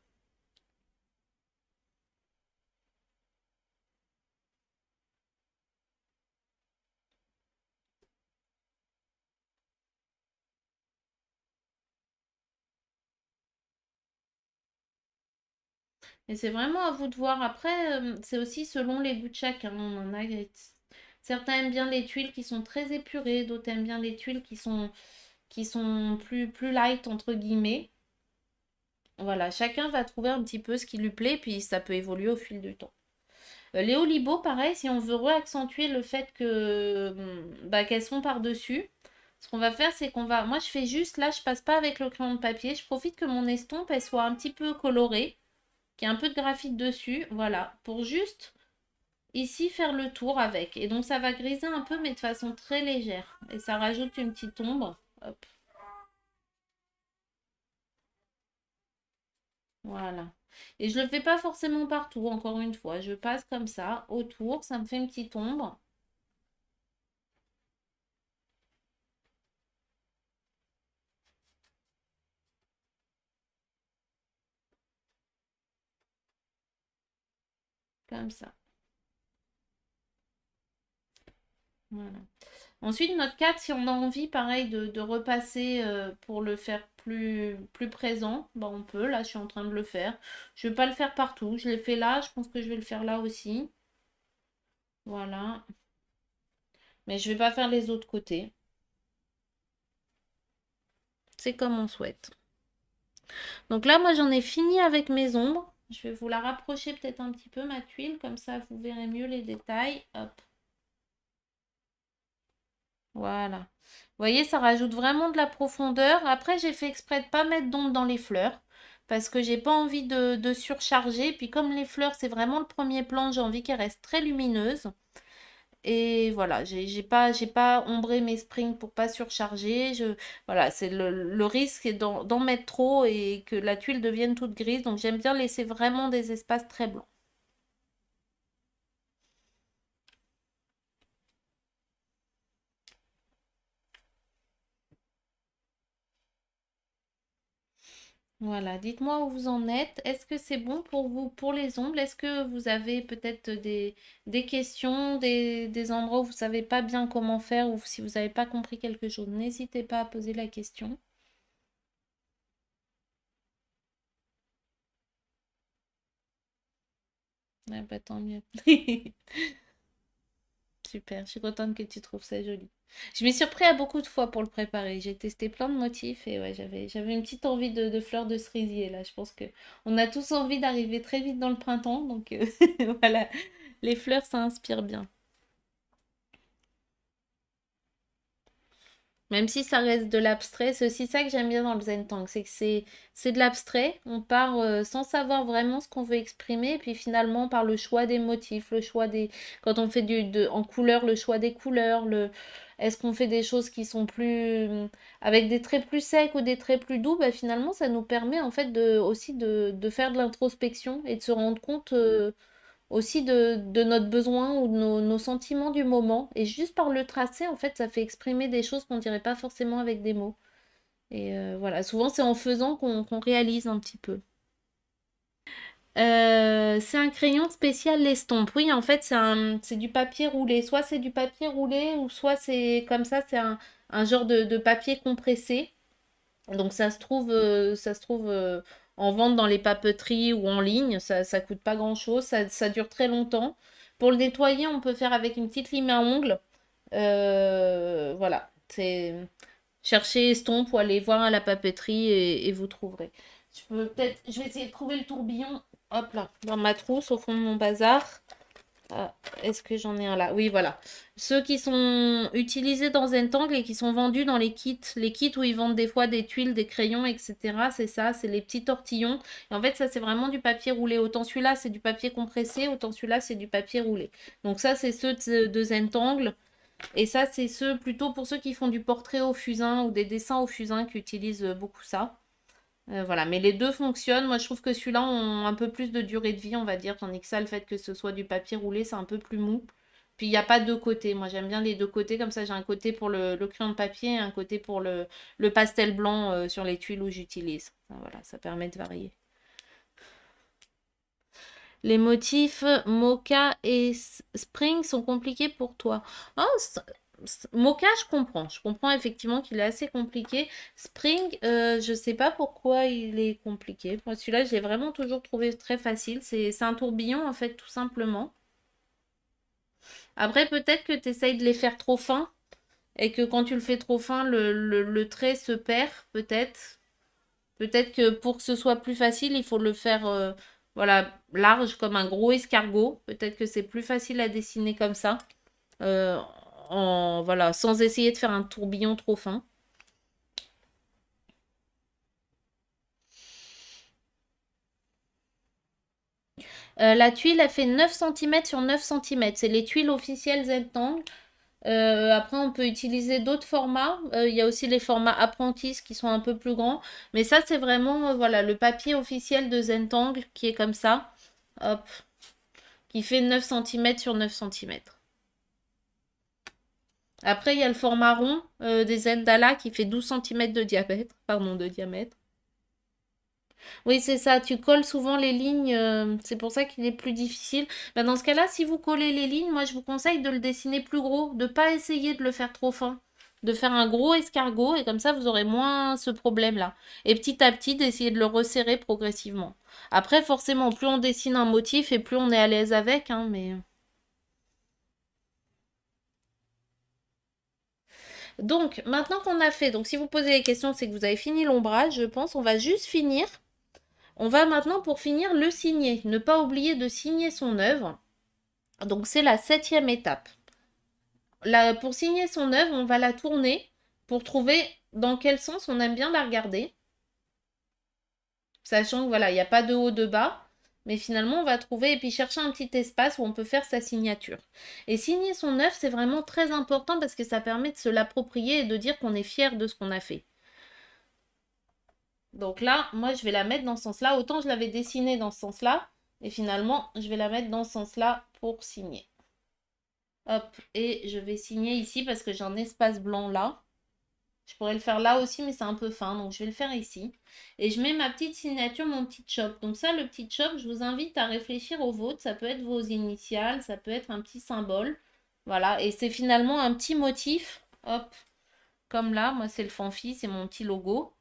Et c'est vraiment à vous de voir. Après, c'est aussi selon les goûts de chacun. On en a... Certains aiment bien les tuiles qui sont très épurées, d'autres aiment bien les tuiles qui sont plus light, entre guillemets. Voilà, chacun va trouver un petit peu ce qui lui plaît, puis ça peut évoluer au fil du temps. Les Olibo, pareil, si on veut réaccentuer le fait que bah, qu'elles sont par-dessus, ce qu'on va faire, c'est qu'on va... Moi, je fais juste, là, je passe pas avec le crayon de papier. Je profite que mon estompe, elle soit un petit peu colorée, qu'il y ait un peu de graphite dessus. Voilà, pour juste, ici, faire le tour avec. Et donc, ça va griser un peu, mais de façon très légère. Et ça rajoute une petite ombre. Hop, voilà. Et je le fais pas forcément partout, encore une fois. Je passe comme ça, autour, ça me fait une petite ombre. Comme ça. Voilà. Ensuite, notre 4, si on a envie, pareil, de repasser pour le faire plus présent, bah on peut. Là, je suis en train de le faire. Je ne vais pas le faire partout. Je l'ai fait là. Je pense que je vais le faire là aussi. Voilà. Mais je ne vais pas faire les autres côtés. C'est comme on souhaite. Donc là, moi, j'en ai fini avec mes ombres. Je vais vous la rapprocher peut-être un petit peu, ma tuile. Comme ça, vous verrez mieux les détails. Hop. Voilà. Vous voyez, ça rajoute vraiment de la profondeur. Après, j'ai fait exprès de pas mettre d'ombre dans les fleurs parce que j'ai pas envie de surcharger. Puis comme les fleurs, c'est vraiment le premier plan, j'ai envie qu'elles restent très lumineuses. Et voilà, j'ai pas ombré mes springs pour pas surcharger. Voilà, c'est le risque est d'en mettre trop et que la tuile devienne toute grise. Donc j'aime bien laisser vraiment des espaces très blancs. Voilà, dites-moi où vous en êtes. Est-ce que c'est bon pour vous pour les ongles? Est-ce que vous avez peut-être des questions, des endroits où vous ne savez pas bien comment faire ou si vous n'avez pas compris quelque chose? N'hésitez pas à poser la question. Ah bah, tant mieux. Super, je suis contente que tu trouves ça joli. Je m'y suis surpris à beaucoup de fois pour le préparer. J'ai testé plein de motifs et ouais, j'avais une petite envie de fleurs de cerisier là. Je pense que on a tous envie d'arriver très vite dans le printemps, donc voilà, les fleurs ça inspire bien. Même si ça reste de l'abstrait, c'est aussi ça que j'aime bien dans le Zen Tank, c'est que c'est de l'abstrait. On part sans savoir vraiment ce qu'on veut exprimer, et puis finalement par le choix des motifs, le choix des, quand on fait en couleur, le choix des couleurs, est-ce qu'on fait des choses qui sont plus avec des traits plus secs ou des traits plus doux, bah, finalement ça nous permet en fait aussi de faire de l'introspection et de se rendre compte aussi de notre besoin ou de nos sentiments du moment. Et juste par le tracé, en fait, ça fait exprimer des choses qu'on dirait pas forcément avec des mots. Et voilà, souvent c'est en faisant qu'on réalise un petit peu. C'est un crayon spécial l'estompe. Oui, en fait, c'est du papier roulé. Soit c'est du papier roulé, ou soit c'est comme ça, c'est un genre de papier compressé. Donc ça se trouve en vente dans les papeteries ou en ligne. Ça coûte pas grand-chose. Ça dure très longtemps. Pour le nettoyer, on peut faire avec une petite lime à ongles. Voilà. C'est chercher estompe ou aller voir à la papeterie et vous trouverez. Je vais essayer de trouver le tourbillon. Hop là, dans ma trousse au fond de mon bazar. Ah, est-ce que j'en ai un là? Oui, voilà. Ceux qui sont utilisés dans Zentangle et qui sont vendus dans les kits où ils vendent des fois des tuiles, des crayons, etc. C'est ça, c'est les petits tortillons. Et en fait, ça, c'est vraiment du papier roulé. Autant celui-là, c'est du papier compressé, autant celui-là, c'est du papier roulé. Donc ça, c'est ceux de Zentangle. Et ça, c'est ceux plutôt pour ceux qui font du portrait au fusain ou des dessins au fusain qui utilisent beaucoup ça. Voilà, mais les deux fonctionnent. Moi, je trouve que celui-là a un peu plus de durée de vie, on va dire. Tandis que ça, le fait que ce soit du papier roulé, c'est un peu plus mou. Puis, il n'y a pas deux côtés. Moi, j'aime bien les deux côtés. Comme ça, j'ai un côté pour le crayon de papier et un côté pour le pastel blanc sur les tuiles où j'utilise. Voilà, ça permet de varier. Les motifs Mocha et Spring sont compliqués pour toi. Oh, Mocha, je comprends. Je comprends effectivement qu'il est assez compliqué. Spring, je sais pas pourquoi il est compliqué. Moi, celui-là, je l'ai vraiment toujours trouvé très facile. C'est un tourbillon, en fait, tout simplement. Après, peut-être que tu essayes de les faire trop fins et que quand tu le fais trop fin, le trait se perd, peut-être. Peut-être que pour que ce soit plus facile, il faut le faire. voilà, large comme un gros escargot. Peut-être que c'est plus facile à dessiner comme ça. euh, voilà, sans essayer de faire un tourbillon trop fin. La tuile, elle fait 9 cm sur 9 cm. C'est les tuiles officielles Zentangle. Après, on peut utiliser d'autres formats. Il y a aussi les formats apprentis qui sont un peu plus grands. Mais ça, c'est vraiment voilà, le papier officiel de Zentangle qui est comme ça. Hop, qui fait 9 cm sur 9 cm. Après, il y a le format rond des Zendala qui fait 12 cm de diamètre. Pardon, de diamètre. Oui, c'est ça, tu colles souvent les lignes, c'est pour ça qu'il est plus difficile. Bah, dans ce cas-là, si vous collez les lignes, moi je vous conseille de le dessiner plus gros, de pas essayer de le faire trop fin, de faire un gros escargot et comme ça vous aurez moins ce problème-là. Et petit à petit d'essayer de le resserrer progressivement. Après, forcément, plus on dessine un motif et plus on est à l'aise avec, hein, mais... Donc, maintenant qu'on a fait, donc si vous posez les questions, c'est que vous avez fini l'ombrage, je pense, on va juste finir. On va maintenant pour finir le signer. Ne pas oublier de signer son œuvre. Donc c'est la 7e étape. Là, pour signer son œuvre, on va la tourner pour trouver dans quel sens on aime bien la regarder. Sachant que voilà, il n'y a pas de haut, de bas. Mais finalement, on va trouver et puis chercher un petit espace où on peut faire sa signature. Et signer son œuvre, c'est vraiment très important parce que ça permet de se l'approprier et de dire qu'on est fier de ce qu'on a fait. Donc là, moi, je vais la mettre dans ce sens-là. Autant je l'avais dessinée dans ce sens-là. Et finalement, je vais la mettre dans ce sens-là pour signer. Hop, et je vais signer ici parce que j'ai un espace blanc là. Je pourrais le faire là aussi, mais c'est un peu fin, donc je vais le faire ici. Et je mets ma petite signature, mon petit chop. Donc ça, le petit chop, je vous invite à réfléchir au vôtre. Ça peut être vos initiales, ça peut être un petit symbole. Voilà, et c'est finalement un petit motif. Hop, comme là, moi c'est le Fanfi, c'est mon petit logo.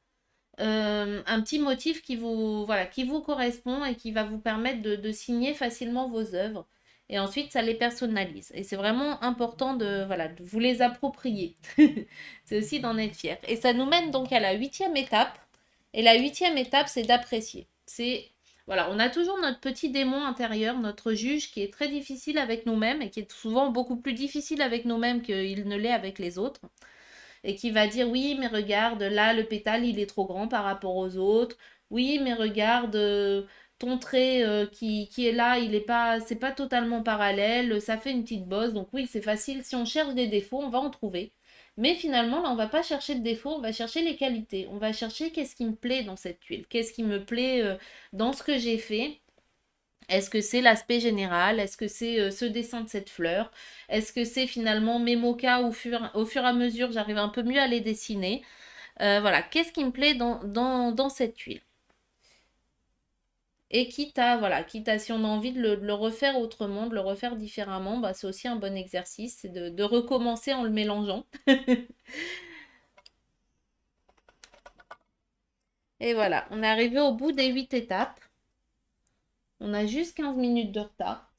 Un petit motif qui vous, voilà, qui vous correspond et qui va vous permettre de signer facilement vos œuvres. Et ensuite, ça les personnalise. Et c'est vraiment important de, voilà, de vous les approprier. C'est aussi d'en être fier. Et ça nous mène donc à la 8e étape. Et la 8e étape, c'est d'apprécier. C'est, voilà, on a toujours notre petit démon intérieur, notre juge qui est très difficile avec nous-mêmes et qui est souvent beaucoup plus difficile avec nous-mêmes qu'il ne l'est avec les autres et qui va dire oui, mais regarde, là, le pétale, il est trop grand par rapport aux autres. Oui, mais regarde, ton trait qui est là, il est pas, c'est pas totalement parallèle, ça fait une petite bosse. Donc oui, c'est facile. Si on cherche des défauts, on va en trouver. Mais finalement, là, on va pas chercher de défauts, on va chercher les qualités. On va chercher qu'est-ce qui me plaît dans cette tuile, qu'est-ce qui me plaît dans ce que j'ai fait. Est-ce que c'est l'aspect général? Est-ce que c'est ce dessin de cette fleur? Est-ce que c'est finalement mes mochas au fur et à mesure, j'arrive un peu mieux à les dessiner? Voilà, qu'est-ce qui me plaît dans cette tuile? Et quitte à si on a envie de le refaire autrement, de le refaire différemment, bah, c'est aussi un bon exercice, c'est de recommencer en le mélangeant. Et voilà, on est arrivé au bout des 8 étapes. On a juste 15 minutes de retard.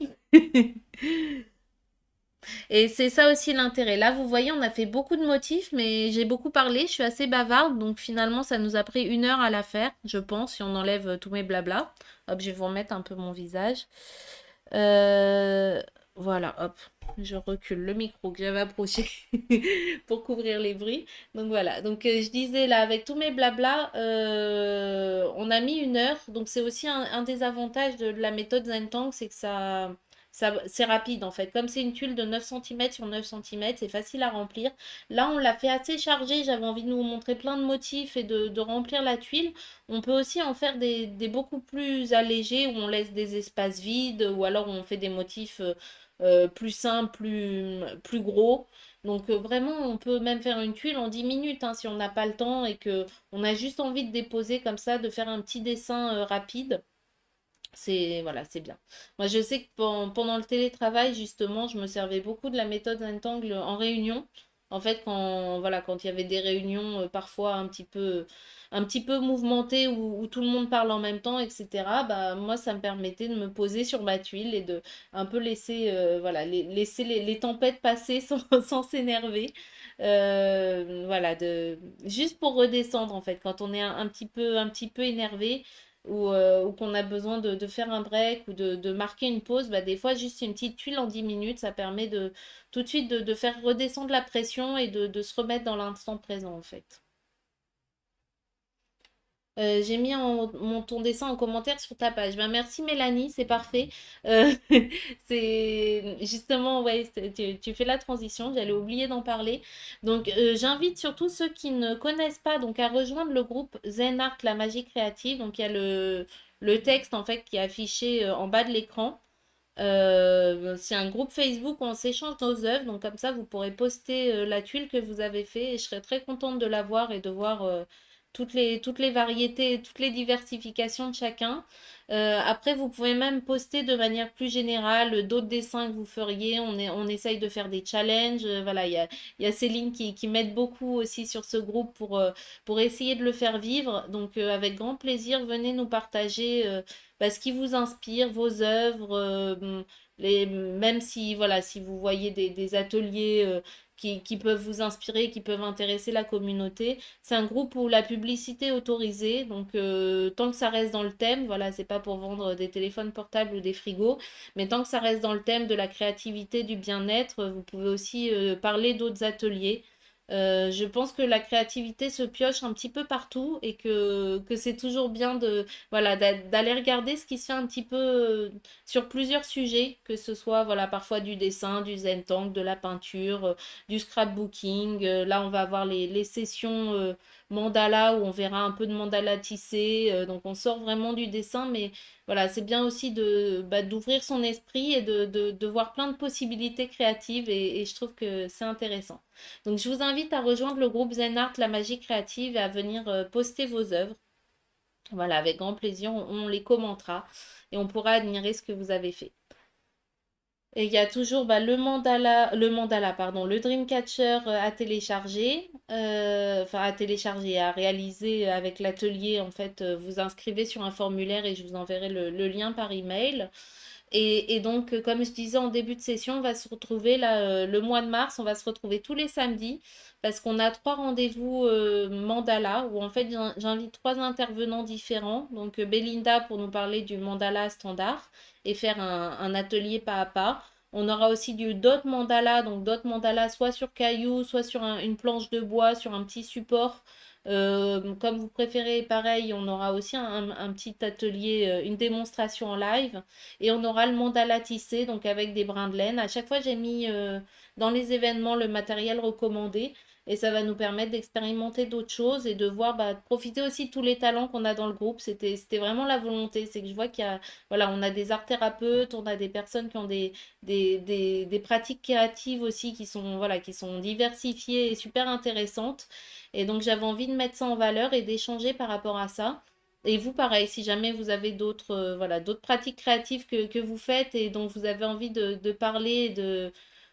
Et c'est ça aussi l'intérêt. Là, vous voyez, on a fait beaucoup de motifs, mais j'ai beaucoup parlé, je suis assez bavarde, donc finalement, ça nous a pris 1 heure à la faire, je pense, si on enlève tous mes blabla. Hop, je vais vous remettre un peu mon visage. Euh, voilà, hop, je recule le micro que j'avais approché pour couvrir les bruits. Donc voilà, donc je disais là, avec tous mes blabla, on a mis 1 heure, donc c'est aussi un des avantages de la méthode Zentangle, c'est que ça, c'est rapide en fait. Comme c'est une tuile de 9 cm sur 9 cm, c'est facile à remplir. Là, on l'a fait assez chargé. J'avais envie de vous montrer plein de motifs et de remplir la tuile. On peut aussi en faire des beaucoup plus allégés où on laisse des espaces vides ou alors on fait des motifs plus simples, plus gros. Donc vraiment, on peut même faire une tuile en 10 minutes hein, si on n'a pas le temps et que on a juste envie de déposer comme ça, de faire un petit dessin rapide. C'est voilà, c'est bien. Moi, je sais que pendant le télétravail, justement, je me servais beaucoup de la méthode Zentangle en réunion. En fait, quand voilà, quand il y avait des réunions parfois un petit peu mouvementées où tout le monde parle en même temps, etc. Bah moi, ça me permettait de me poser sur ma tuile et de un peu laisser voilà, laisser les tempêtes passer sans s'énerver. Voilà, de juste pour redescendre en fait, quand on est un petit peu énervé. ou qu'on a besoin de faire un break ou de marquer une pause, bah, des fois, juste une petite tuile en 10 minutes, ça permet de tout de suite de faire redescendre la pression et de se remettre dans l'instant présent, en fait. J'ai mis ton dessin en commentaire sur ta page. Ben, merci Mélanie, c'est parfait. Euh, c'est justement, ouais, tu fais la transition, j'allais oublier d'en parler. Donc, j'invite surtout ceux qui ne connaissent pas donc, à rejoindre le groupe Zen Art, la magie créative. Donc, il y a le texte en fait qui est affiché en bas de l'écran. C'est un groupe Facebook où on s'échange nos œuvres, donc comme ça vous pourrez poster la tuile que vous avez fait et je serais très contente de la voir et de voir toutes les variétés, toutes les diversifications de chacun. Après, vous pouvez même poster de manière plus générale d'autres dessins que vous feriez. On essaye de faire des challenges. Voilà, il y a Céline qui m'aide beaucoup aussi sur ce groupe pour essayer de le faire vivre. Donc, avec grand plaisir, venez nous partager ce qui vous inspire, vos œuvres, même si, voilà, si vous voyez des ateliers qui peuvent vous inspirer, qui peuvent intéresser la communauté. C'est un groupe où la publicité est autorisée, donc tant que ça reste dans le thème, voilà, c'est pas pour vendre des téléphones portables ou des frigos, mais tant que ça reste dans le thème de la créativité, du bien-être, vous pouvez aussi parler d'autres ateliers. Je pense que la créativité se pioche un petit peu partout et que c'est toujours bien voilà, d'aller regarder ce qui se fait un petit peu sur plusieurs sujets, que ce soit voilà, parfois du dessin, du zen-tank, de la peinture, du scrapbooking. Là, on va avoir les sessions mandala où on verra un peu de mandala tissé. Donc, on sort vraiment du dessin, mais voilà, c'est bien aussi d'ouvrir son esprit et de voir plein de possibilités créatives et je trouve que c'est intéressant. Donc, je vous invite à rejoindre le groupe Zen Art, la magie créative, et à venir poster vos œuvres. Voilà, avec grand plaisir, on les commentera et on pourra admirer ce que vous avez fait. Et il y a toujours le mandala, pardon, le Dreamcatcher à télécharger, enfin à télécharger, à réaliser avec l'atelier. En fait, vous inscrivez sur un formulaire et je vous enverrai le lien par email. Et donc, comme je disais en début de session, on va se retrouver là, le mois de mars, on va se retrouver tous les samedis parce qu'on a 3 rendez-vous mandala où en fait j'invite 3 intervenants différents. Donc, Belinda pour nous parler du mandala standard et faire un atelier pas à pas. On aura aussi d'autres mandalas, donc d'autres mandalas soit sur caillou, soit sur une planche de bois, sur un petit support. Comme vous préférez, pareil, on aura aussi un petit atelier, une démonstration en live. Et on aura le mandala tissé, donc avec des brins de laine. À chaque fois, j'ai mis dans les événements le matériel recommandé. Et ça va nous permettre d'expérimenter d'autres choses et de voir, de profiter aussi de tous les talents qu'on a dans le groupe. C'était vraiment la volonté. C'est que je vois qu'il y a, voilà, on a des art thérapeutes, on a des personnes qui ont des pratiques créatives aussi voilà, qui sont diversifiées et super intéressantes. Et donc, j'avais envie de mettre ça en valeur et d'échanger par rapport à ça. Et vous, pareil, si jamais vous avez d'autres voilà, d'autres pratiques créatives que vous faites et dont vous avez envie de parler et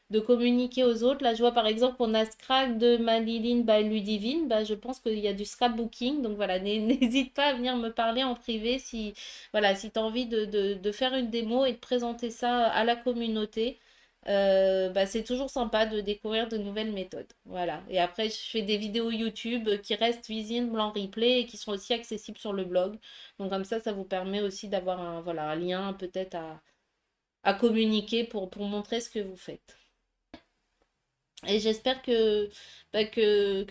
de communiquer aux autres. Là, je vois par exemple, on a Scrap de Madeline by Ludivine. Je pense qu'il y a du scrapbooking. Donc voilà, n'hésite pas à venir me parler en privé si, voilà, si tu as envie de faire une démo et de présenter ça à la communauté. C'est toujours sympa de découvrir de nouvelles méthodes. Voilà. Et après, je fais des vidéos YouTube qui restent visibles en replay et qui sont aussi accessibles sur le blog. Donc comme ça vous permet aussi d'avoir voilà, un lien peut-être à communiquer pour montrer ce que vous faites. Et j'espère que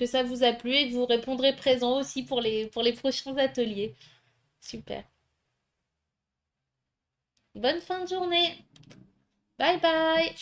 ça vous a plu et que vous répondrez présent aussi pour les prochains ateliers. Super. Bonne fin de journée. Bye bye.